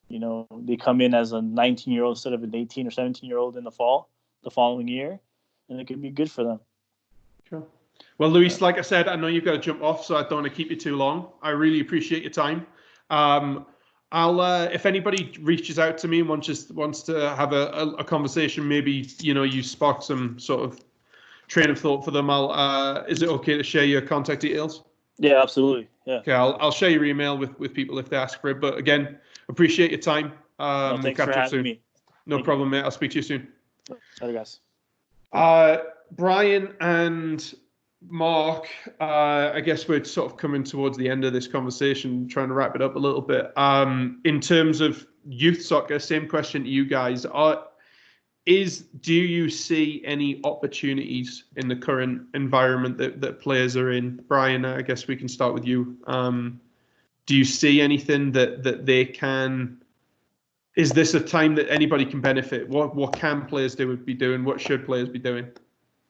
they come in as a 19-year-old instead of an 18 or 17-year-old in the following year. And it could be good for them. Sure. Well, Luis, like I said, I know you've got to jump off, so I don't want to keep you too long. I really appreciate your time. I'll if anybody reaches out to me and wants to have a conversation, maybe you spark some sort of train of thought for them. Is it okay to share your contact details? Yeah, absolutely. Yeah. Okay, I'll share your email with people if they ask for it. But again, appreciate your time. Thanks for having me. No problem, mate. I'll speak to you soon. Later, guys. Brian and Mark, I guess we're sort of coming towards the end of this conversation, trying to wrap it up a little bit. In terms of youth soccer, same question to you guys. Do you see any opportunities in the current environment that players are in? Brian, I guess we can start with you. Do you see anything that they can? Is this a time that anybody can benefit? What can players be doing? What should players be doing?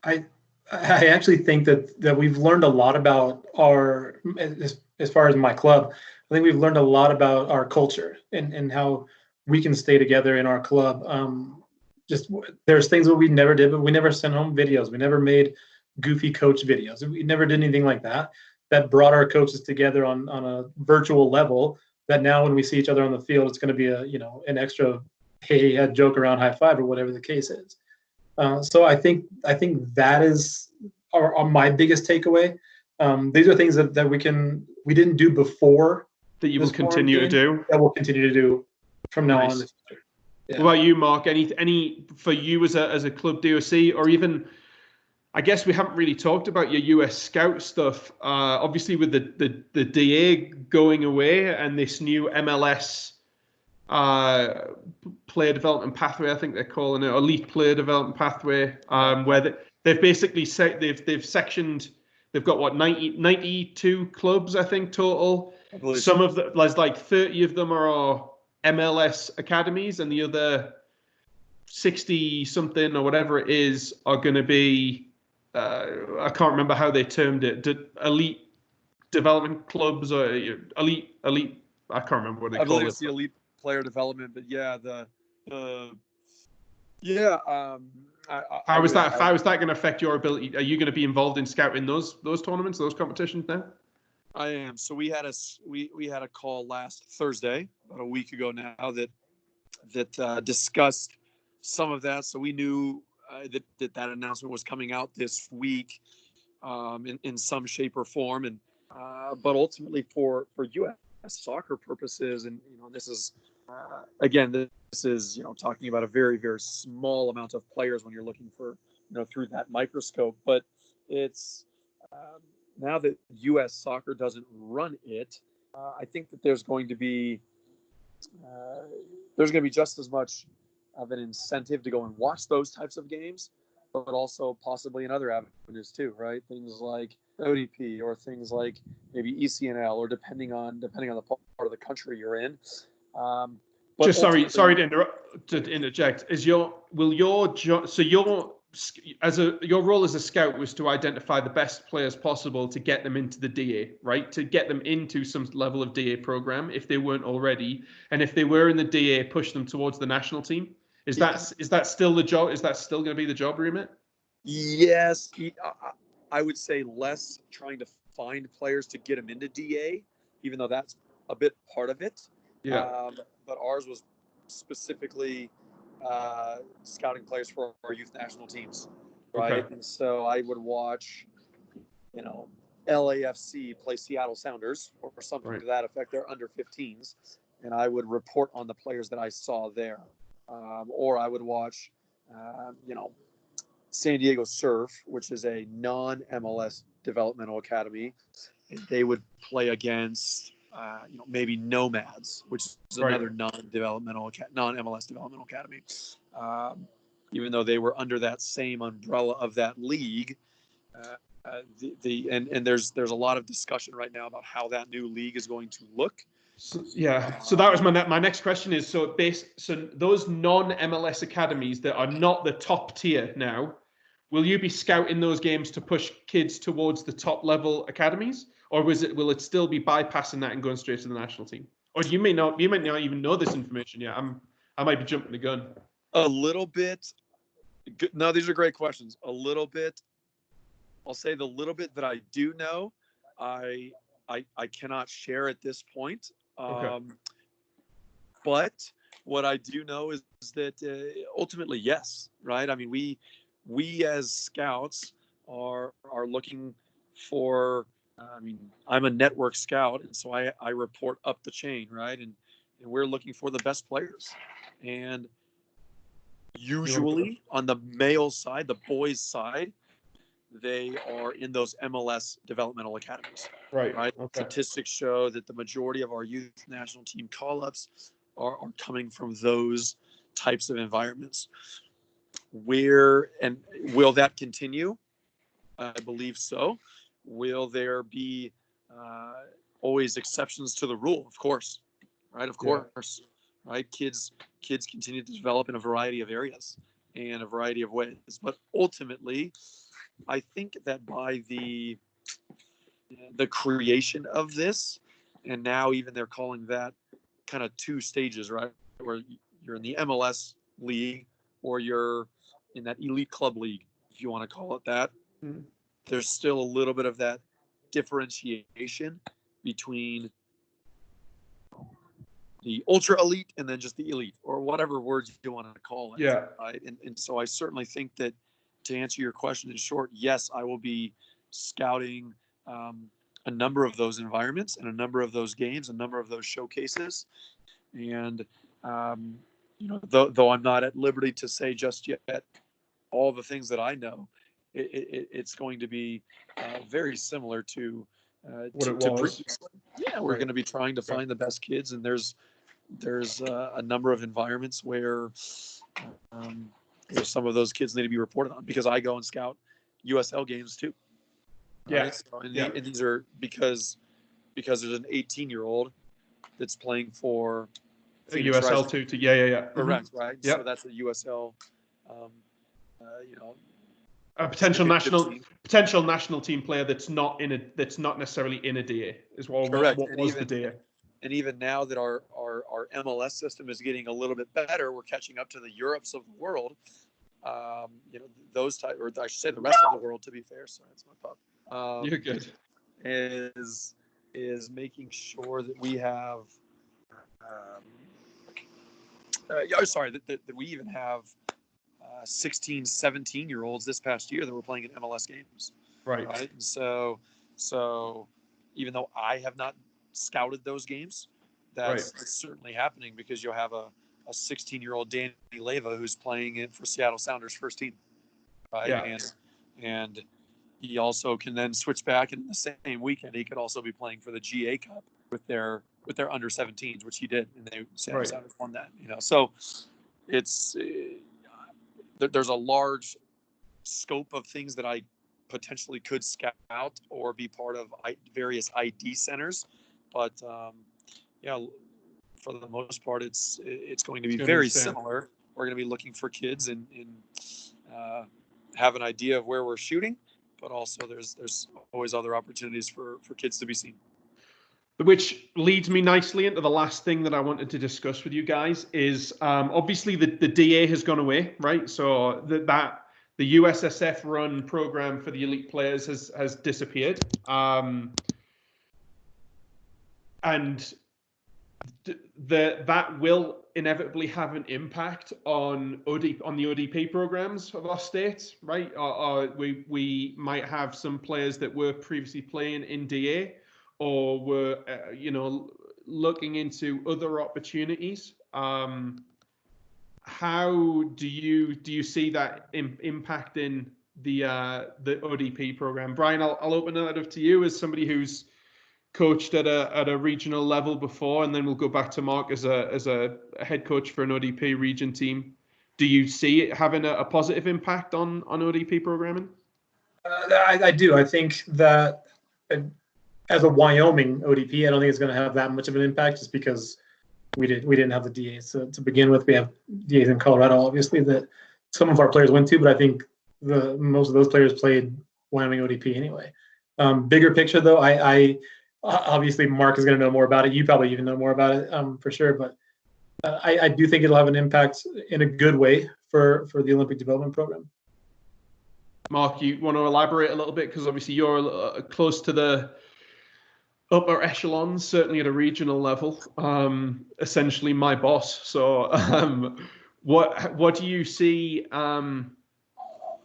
I actually think that we've learned a lot about as far as my club, I think we've learned a lot about our culture and how we can stay together in our club. There's things that we never did, but we never sent home videos. We never made goofy coach videos. We never did anything like that. That brought our coaches together on a virtual level, that now when we see each other on the field, it's going to be an extra hey, joke around, high five, or whatever the case is. So I think that is my biggest takeaway. These are things that we didn't do before, that you will continue to do. That we'll continue to do from now on. Yeah. What about you, Mark? Any for you as a club DOC, or even, I guess we haven't really talked about your US Scout stuff. Obviously, with the DA going away and this new MLS player development pathway, I think they're calling it elite player development pathway, where they've basically they've sectioned. They've got 92 clubs, I think, total. Some of there's like 30 of them are MLS academies, and the other 60 something or whatever it is are going to be. I can't remember how they termed it. Elite development clubs or elite. I can't remember what they call it. I believe it's the elite player development, but yeah, How is that going to affect your ability? Are you going to be involved in scouting those tournaments, those competitions now? I am. So we had a call last Thursday, about a week ago now, that discussed some of that. So we knew that announcement was coming out this week, in some shape or form, and but ultimately for U.S. soccer purposes, and this is again, this is talking about a very, very small amount of players when you're looking for through that microscope, but it's now that U.S. soccer doesn't run it, I think that there's going to be just as much of an incentive to go and watch those types of games, but also possibly in other avenues too, right? Things like ODP or things like maybe ECNL, or depending on the part of the country you're in. Just sorry to interject. Your role as a scout was to identify the best players possible to get them into the DA, right? To get them into some level of DA program if they weren't already, and if they were in the DA, push them towards the national team. Is that still the job? Is that still going to be the job remit? Yes, I would say less trying to find players to get them into DA, even though that's a bit part of it. Yeah. But ours was specifically scouting players for our youth national teams, right? Okay. And so I would watch, LAFC play Seattle Sounders or something to that effect. They're under 15s, and I would report on the players that I saw there. Or I would watch, San Diego Surf, which is a non-MLS developmental academy. They would play against, maybe Nomads, which is another non-MLS developmental academy. Even though they were under that same umbrella of that league, And there's a lot of discussion right now about how that new league is going to look. So, yeah. So that was my next question is, so those non-MLS academies that are not the top tier now, will you be scouting those games to push kids towards the top level academies, or will it still be bypassing that and going straight to the national team? Or you may not even know this information yet. I might be jumping the gun. A little bit. No, these are great questions. A little bit. I'll say the little bit that I do know, I cannot share at this point. Okay. But what I do know is that ultimately, yes, right? I mean, we as scouts are looking for. I mean, I'm a network scout, and so I report up the chain, right? And we're looking for the best players, and usually on the male side, the boys' side, they are in those MLS developmental academies. Right. Right. Okay. Statistics show that the majority of our youth national team call-ups are coming from those types of environments. Will that continue? I believe so. Will there be always exceptions to the rule? Of course. Right. Of course. Right. Kids continue to develop in a variety of areas and a variety of ways. But ultimately, I think that by the creation of this, and now even they're calling that kind of 2 stages, right? Where you're in the MLS league or you're in that elite club league, if you want to call it that. Mm-hmm. There's still a little bit of that differentiation between the ultra elite and then just the elite, or whatever words you want to call it. Yeah. Right? And so I certainly think that, to answer your question in short, yes, I will be scouting a number of those environments and a number of those games, a number of those showcases. And, though I'm not at liberty to say just yet all the things that I know, it's going to be very similar to What it was. previously. Yeah, we're going to be trying to find the best kids, and there's a number of environments where some of those kids need to be reported on, because I go and scout USL games too. Yeah. Right? So, and these are because there's an 18-year-old that's playing for Phoenix USL Rising. too. Yeah. Correct, right? Yep. So that's a USL, a potential national team player that's not necessarily in a DA is correct. What was the DA? And even now that our MLS system is getting a little bit better, we're catching up to the Europes of the world. Those type, or I should say the rest of the world, to be fair. Sorry, it's my pup. You're good. Is making sure that we have that we even have 16, 17-year-olds this past year that were playing in MLS games. Right. And so even though I have not scouted those games, that's certainly happening, because you'll have a 16-year-old Danny Leyva who's playing it for Seattle Sounders first team. Right. Yeah. And he also can then switch back, and in the same weekend he could also be playing for the GA Cup with their under 17s, which he did, and Seattle Sounders won that. So it's there's a large scope of things that I potentially could scout or be part of various ID centers, but for the most part, it's going to be very similar. We're going to be looking for kids and have an idea of where we're shooting, but also there's always other opportunities for kids to be seen. Which leads me nicely into the last thing that I wanted to discuss with you guys is obviously the DA has gone away, right? So the USSF run program for the elite players has disappeared, and that will inevitably have an impact on the ODP programs of our state, right? We might have some players that were previously playing in DA, or were looking into other opportunities. How do you see that impacting the ODP program? Brian, I'll open that up to you as somebody who's coached at a regional level before, and then we'll go back to Mark as a head coach for an ODP region team. Do you see it having a positive impact on ODP programming? I do. I think that as a Wyoming ODP, I don't think it's going to have that much of an impact, just because we didn't have the DAs to begin with. We have DAs in Colorado, obviously, that some of our players went to, but I think most of those players played Wyoming ODP anyway. Bigger picture, though, I obviously Mark is going to know more about it. You probably even know more about it for sure, but I do think it'll have an impact in a good way for the Olympic Development Program. Mark, you want to elaborate a little bit, because obviously you're close to the upper echelons, certainly at a regional level. Essentially my boss. So what do you see?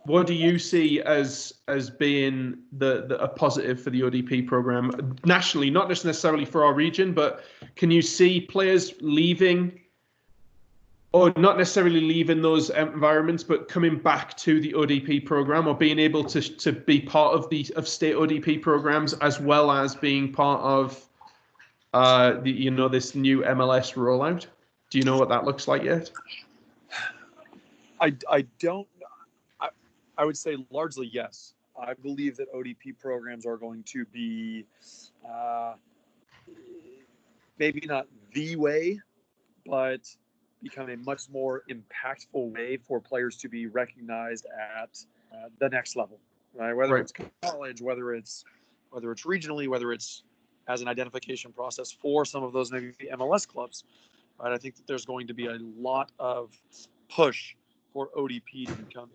What do you see as being a positive for the ODP program nationally, not just necessarily for our region, but can you see players leaving, or not necessarily leaving those environments, but coming back to the ODP program, or being able to be part of state ODP programs, as well as being part of this new MLS rollout? Do you know what that looks like yet? I don't. I would say largely yes. I believe that ODP programs are going to be maybe not the way, but become a much more impactful way for players to be recognized at the next level, right? Whether it's college, whether it's regionally, whether it's as an identification process for some of those maybe MLS clubs, right? I think that there's going to be a lot of push for ODP to become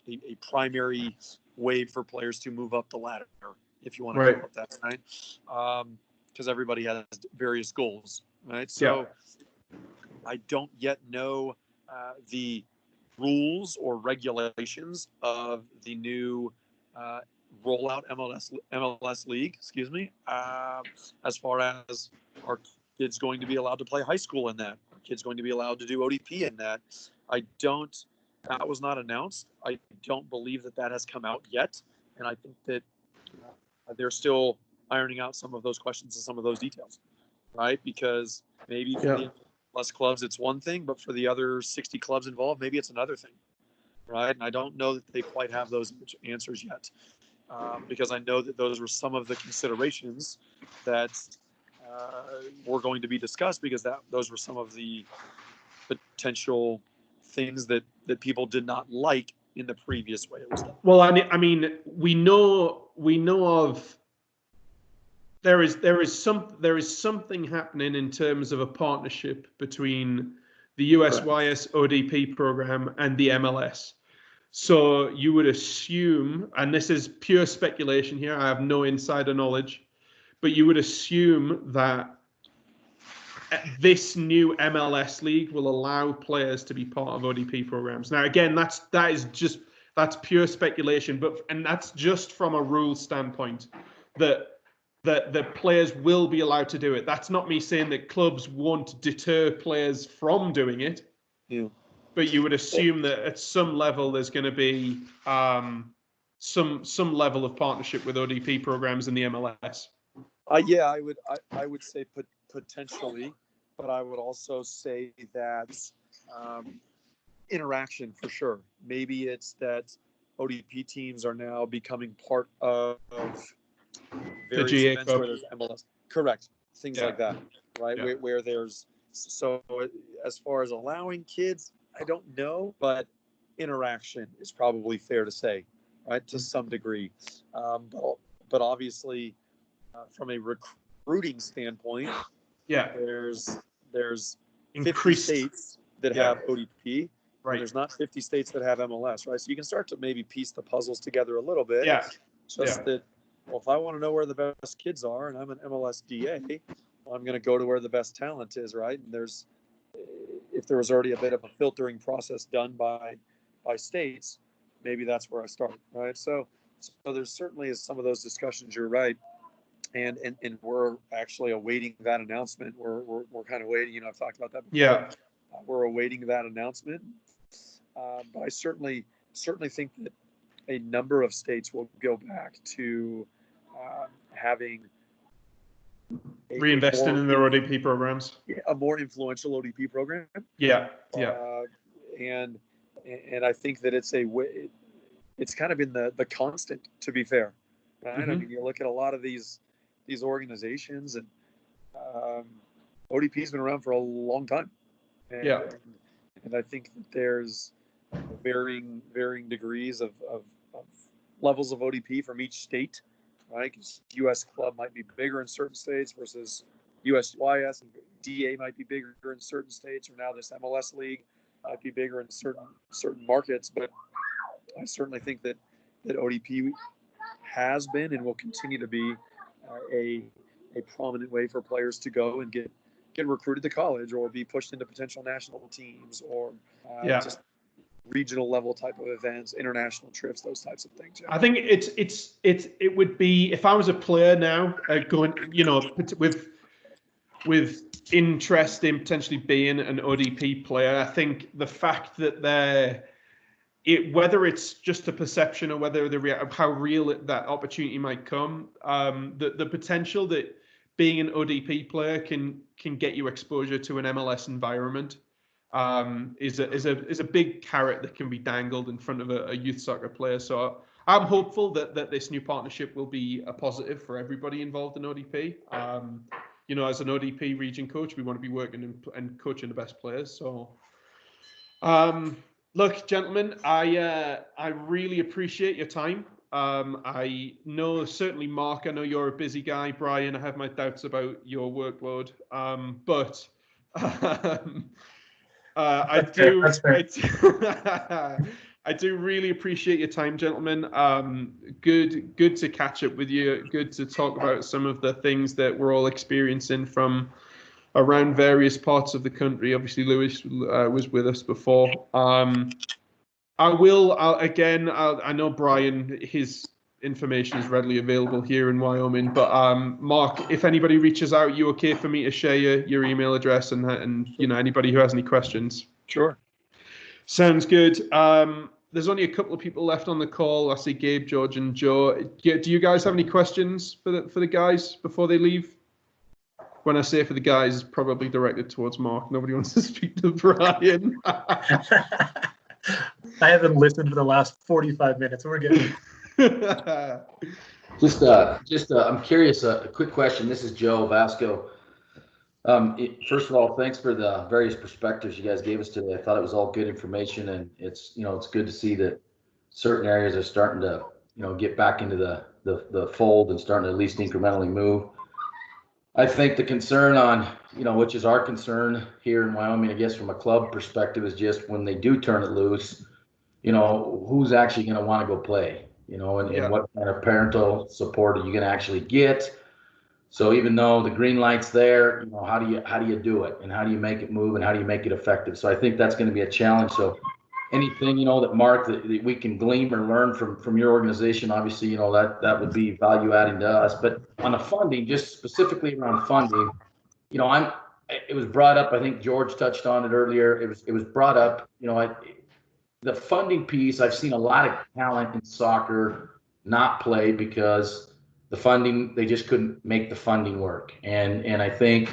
a primary way for players to move up the ladder, if you want to call it that, right? Because everybody has various goals, right? So I don't yet know the rules or regulations of the new rollout MLS league, excuse me, as far as are kids going to be allowed to play high school in that? Are kids going to be allowed to do ODP in that? That was not announced. I don't believe that has come out yet. And I think that they're still ironing out some of those questions and some of those details, right? Because maybe for the MLS clubs, it's one thing, but for the other 60 clubs involved, maybe it's another thing, right? And I don't know that they quite have those answers yet, because I know that those were some of the considerations that were going to be discussed, because those were some of the potential things that people did not like in the previous way it was done. Well, I mean, we know of there is something happening in terms of a partnership between the USYS ODP program and the MLS. So you would assume, and this is pure speculation here, I have no insider knowledge, but you would assume that this new MLS league will allow players to be part of ODP programs. Now, again, that's pure speculation, and that's just from a rules standpoint, that the players will be allowed to do it. That's not me saying that clubs won't deter players from doing it. Yeah. But you would assume that at some level there's going to be some level of partnership with ODP programs in the MLS. I would say potentially, but I would also say that interaction for sure. Maybe it's that ODP teams are now becoming part of various events where there's MLS. Correct. Things like that, right? Yeah. Where there's, so as far as allowing kids, I don't know, but interaction is probably fair to say, right? To some degree. But obviously, from a recruiting standpoint, there's increased 50 states that have ODP. Right. There's not 50 states that have MLS, right? So you can start to maybe piece the puzzles together a little bit. That, well, if I want to know where the best kids are and I'm an MLS DA, well, I'm going to go to where the best talent is, right? And if there was already a bit of a filtering process done by states, maybe that's where I start, right? So there's certainly some of those discussions. You're right. And we're actually awaiting that announcement. We're kind of waiting. I've talked about that before. Yeah. We're awaiting that announcement. But I certainly think that a number of states will go back to having reinvesting in their ODP programs. A more influential ODP program. Yeah. And I think that it's a way. it's kind of been the constant, to be fair, right? Mm-hmm. I mean, you look at a lot of these organizations, and ODP's been around for a long time. And, Yeah. and I think that there's varying degrees of levels of ODP from each state, right? Because U.S. club might be bigger in certain states versus USYS, and DA might be bigger in certain states, or now this MLS league might be bigger in certain markets. But I certainly think that ODP has been and will continue to be a prominent way for players to go and get recruited to college, or be pushed into potential national teams, or just regional level type of events, international trips, those types of things. Yeah. I think it would be, if I was a player now going, with interest in potentially being an ODP player, I think the fact that whether it's just a perception or whether how real that opportunity might come, the potential that being an ODP player can get you exposure to an MLS environment is a big carrot that can be dangled in front of a youth soccer player. So I'm hopeful that this new partnership will be a positive for everybody involved in ODP. As an ODP region coach, we want to be working and coaching the best players. So, look, gentlemen, I really appreciate your time. I know, certainly, Mark, I know you're a busy guy. Brian, I have my doubts about your workload. But I do really appreciate your time, gentlemen. Good to catch up with you. Good to talk about some of the things that we're all experiencing from around various parts of the country. Obviously, Lewis was with us before. I know Brian, his information is readily available here in Wyoming, but Mark, if anybody reaches out, you okay for me to share your email address and anybody who has any questions? Sure. Sounds good. There's only a couple of people left on the call. I see Gabe, George, and Joe. Do you guys have any questions for the guys before they leave? When I say for the guys, it's probably directed towards Mark. Nobody wants to speak to Brian. I haven't listened for the last 45 minutes. We're good. I'm curious. A quick question. This is Joe Vasco. First of all, thanks for the various perspectives you guys gave us today. I thought it was all good information, and it's good to see that certain areas are starting to get back into the fold and starting to at least incrementally move. I think the concern on, which is our concern here in Wyoming, I guess from a club perspective, is just when they do turn it loose, who's actually going to want to go play, and what kind of parental support are you going to actually get? So even though the green light's there, how do you do it, and how do you make it move, and how do you make it effective? So I think that's going to be a challenge. So anything, that Mark, that we can glean or learn from your organization, obviously, that would be value adding to us. But on the funding, just specifically around funding, it was brought up, I think George touched on it earlier. It was brought up, the funding piece, I've seen a lot of talent in soccer not play because the funding, they just couldn't make the funding work. And I think,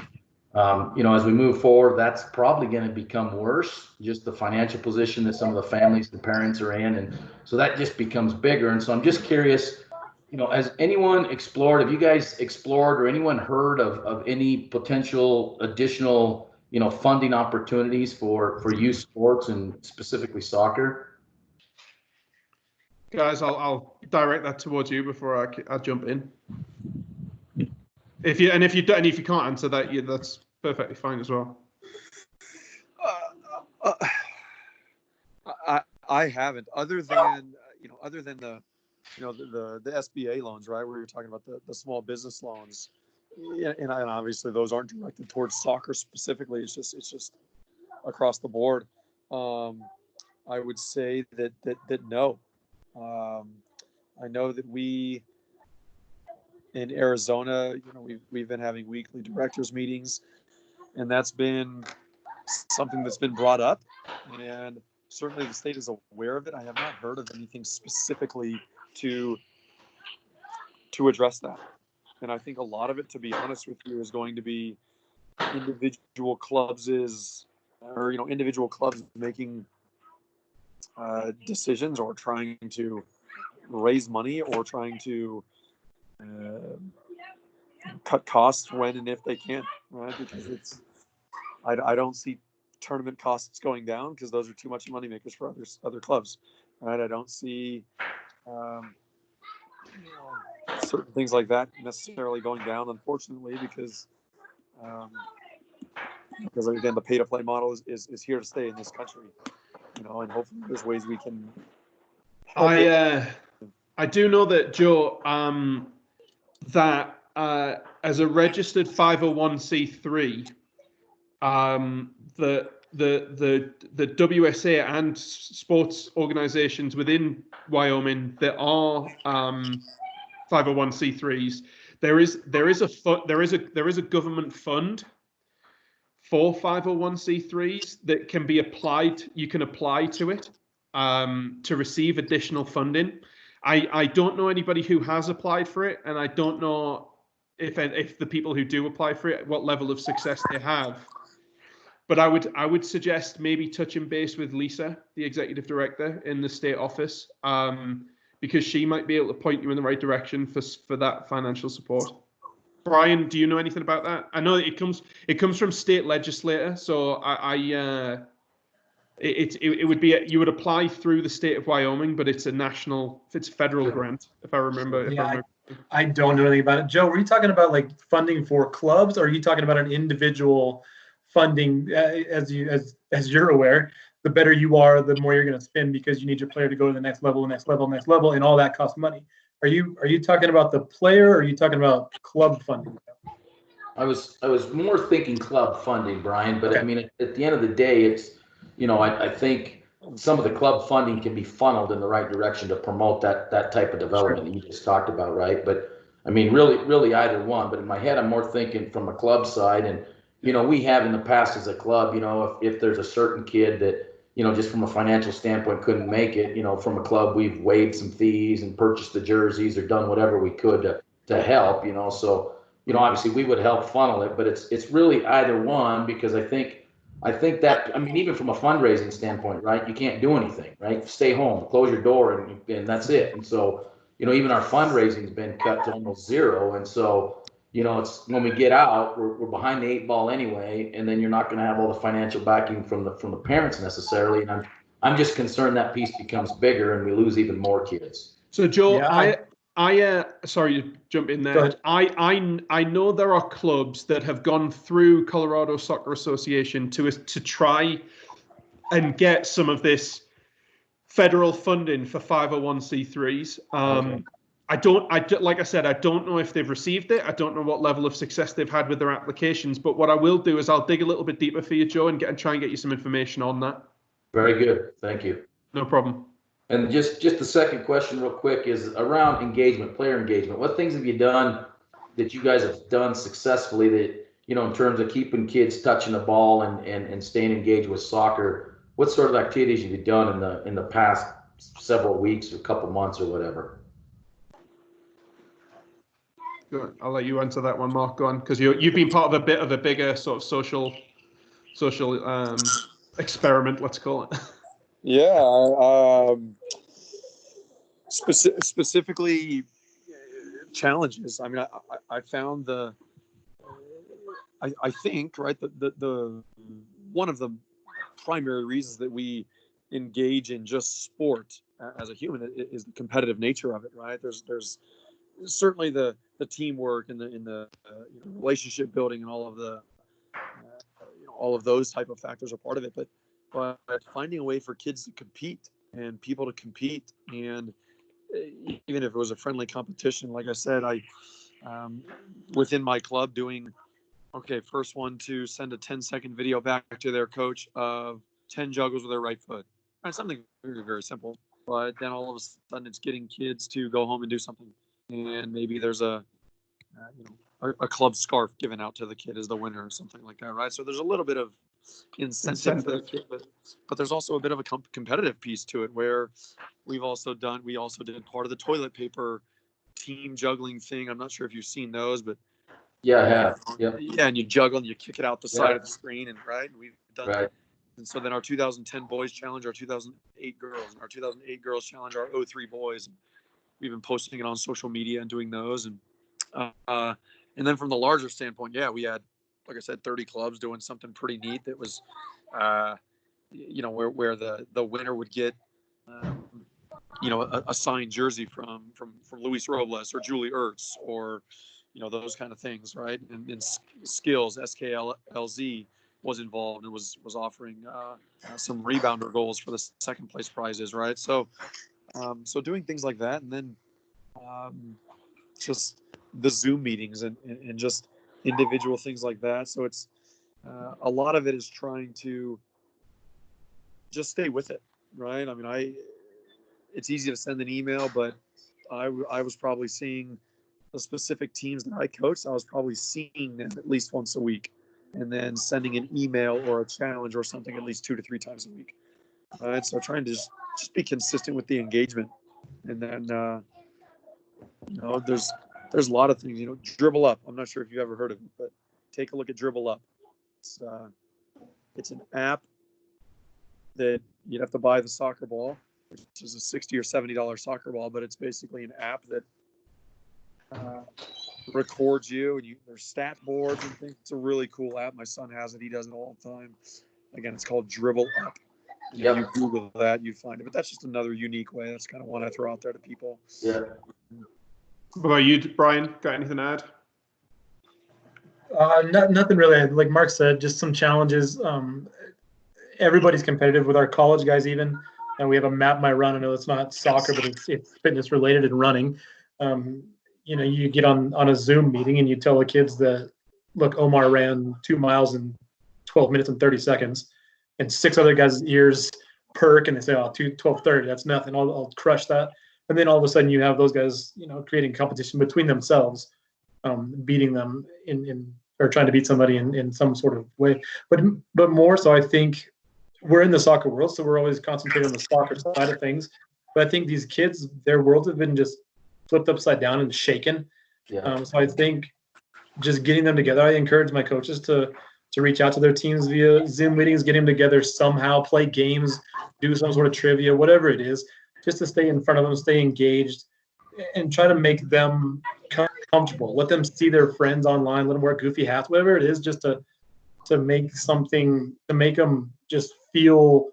as we move forward, that's probably going to become worse, just the financial position that some of the families, the parents are in. And so that just becomes bigger. And so I'm just curious, has anyone explored, have you guys explored or anyone heard of any potential additional, funding opportunities for youth sports and specifically soccer? Guys, I'll direct that towards you before I jump in. If you can't answer that, that's perfectly fine as well. I haven't, other than the the SBA loans, right, where you're talking about the small business loans, and obviously those aren't directed towards soccer specifically. It's just across the board. I would say that no. I know that we in Arizona, we've been having weekly directors meetings, and that's been something that's been brought up, and certainly the state is aware of it. I have not heard of anything specifically to address that. And I think a lot of it, to be honest with you, is going to be individual clubs making decisions or trying to raise money or trying to cut costs when and if they can, right? Because I don't see tournament costs going down because those are too much money makers for other clubs, right? I don't see certain things like that necessarily going down, unfortunately, because again, the pay to play model is here to stay in this country, and hopefully there's ways we can help I do know that, Joe, that as a registered 501c3, the WSA and sports organizations within Wyoming that are 501c3s, there is a government fund for 501c3s that can be applied. You can apply to it to receive additional funding. I don't know anybody who has applied for it, and I don't know if the people who do apply for it, what level of success they have. But I would suggest maybe touching base with Lisa, the executive director in the state office, because she might be able to point you in the right direction for that financial support. Brian, do you know anything about that? I know that it comes from state legislator, so it would be you would apply through the state of Wyoming, but it's federal grant, if I remember. I don't know anything about it. Joe, were you talking about like funding for clubs, or are you talking about an individual funding? As you're aware, the better you are, the more you're going to spend because you need your player to go to the next level, and all that costs money. Are you talking about the player, or are you talking about club funding? I was more thinking club funding, Brian, but Okay. I mean, at the end of the day, it's, I think some of the club funding can be funneled in the right direction to promote that type of development that you just talked about, right? But I mean, really either one. But in my head, I'm more thinking from a club side, and we have in the past as a club, if there's a certain kid that just from a financial standpoint couldn't make it, from a club, we've waived some fees and purchased the jerseys or done whatever we could to help, so. Obviously we would help funnel it, but it's really either one, because I think that, I mean, even from a fundraising standpoint, right? You can't do anything, right? Stay home, close your door, and that's it. And so, even our fundraising's been cut to almost zero. And so, it's when we get out, we're behind the 8 ball anyway, and then you're not going to have all the financial backing from the parents necessarily. And I'm just concerned that piece becomes bigger and we lose even more kids. So Joe, sorry to jump in there. I know there are clubs that have gone through Colorado Soccer Association to try and get some of this federal funding for 501c3s. Like I said, I don't know if they've received it. I don't know what level of success they've had with their applications. But what I will do is I'll dig a little bit deeper for you, Joe, and try and get you some information on that. Very good. Thank you. No problem. And just the second question real quick is around engagement, player engagement. What things have you done that you guys have done successfully that, in terms of keeping kids touching the ball and staying engaged with soccer? What sort of activities have you done in the past several weeks or couple months or whatever? Good. I'll let you answer that one, Mark. Go on, because you've been part of a bit of a bigger sort of social experiment, let's call it. Yeah. Specifically challenges. I mean, I found I think, right, the one of the primary reasons that we engage in just sport as a human is the competitive nature of it, right? There's certainly the teamwork and the relationship building and all of the all of those type of factors are part of it, but finding a way for kids to compete and people to compete, and even if it was a friendly competition, like I said, I within my club doing first one to send a 10-second video back to their coach of 10 juggles with their right foot, and something very, very simple, but then all of a sudden it's getting kids to go home and do something, and maybe there's a club scarf given out to the kid as the winner or something like that, right? So there's a little bit of incentive for the kid, but there's also a bit of a competitive piece to it, where we also did part of the toilet paper team juggling thing. I'm not sure if you've seen those, but yeah, I have. Yeah, and you juggle and you kick it out the side of the screen, and we've done that. And so then our 2010 boys challenge our 2008 girls, and our 2008 girls challenge our 03 boys. we've been posting it on social media and doing those. And then from the larger standpoint, yeah, we had, like I said, 30 clubs doing something pretty neat. That was, where the winner would get, a signed jersey from Luis Robles or Julie Ertz, or, those kind of things, right? And Skills, SKLZ was involved and was offering some rebounder goals for the second place prizes, right? So doing things like that, and then just the Zoom meetings and just individual things like that. So it's a lot of it is trying to just stay with it, right? I mean, it's easy to send an email, but I was probably seeing the specific teams that I coached. I was probably seeing them at least once a week, and then sending an email or a challenge or something at least 2 to 3 times a week. All right, so trying to just be consistent with the engagement, and then there's a lot of things. Dribble Up. I'm not sure if you've ever heard of it, but take a look at Dribble Up. It's an app that you'd have to buy the soccer ball, which is a $60 or $70 soccer ball, but it's basically an app that records you, and there's stat boards and things. It's a really cool app. My son has it. He does it all the time. Again, it's called Dribble Up. If you Google that, you'd find it. But that's just another unique way. That's kind of one I throw out there to people. Yeah. What about you, Brian? Got anything to add? Nothing really. Like Mark said, just some challenges. Everybody's competitive with our college guys even, and we have a Map My Run. I know it's not soccer, but it's fitness related and running. You get on a Zoom meeting and you tell the kids that, look, Omar ran 2 miles in 12 minutes and 30 seconds, and 6 other guys' ears perk and they say, oh, 12:30, that's nothing. I'll crush that. And then all of a sudden you have those guys, creating competition between themselves, beating them or trying to beat somebody in some sort of way. But more so, I think we're in the soccer world, so we're always concentrating on the soccer side of things. But I think these kids, their worlds have been just flipped upside down and shaken. Yeah. So I think just getting them together, I encourage my coaches to reach out to their teams via Zoom meetings, get them together somehow, play games, do some sort of trivia, whatever it is, just to stay in front of them, stay engaged, and try to make them comfortable. Let them see their friends online, let them wear goofy hats, whatever it is, just to make something, to make them just feel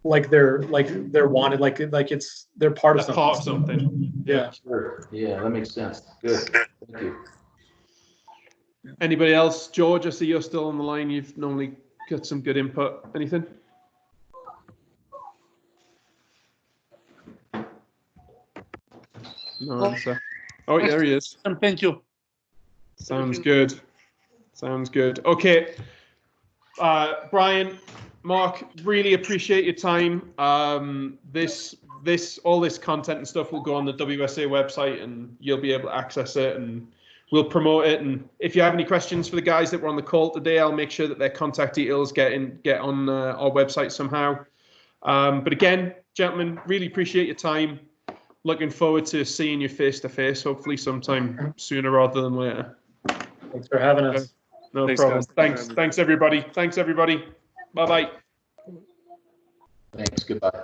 like they're wanted, like they're part of something. Part of something. Yeah. Sure. Yeah, that makes sense. Good. Thank you. Anybody else? George, I see you're still on the line. You've normally got some good input. Anything? No answer. Oh, there he is. Thank you. Sounds good. Sounds good. Okay. Brian, Mark, really appreciate your time. All this content and stuff will go on the WSA website, and you'll be able to access it, and we'll promote it. And if you have any questions for the guys that were on the call today, I'll make sure that their contact details get on our website somehow. But again, gentlemen, really appreciate your time. Looking forward to seeing you face to face, hopefully sometime sooner rather than later. Thanks for having us. No Thanks, problem. guys. Thanks everybody. Bye-bye. Thanks. Goodbye.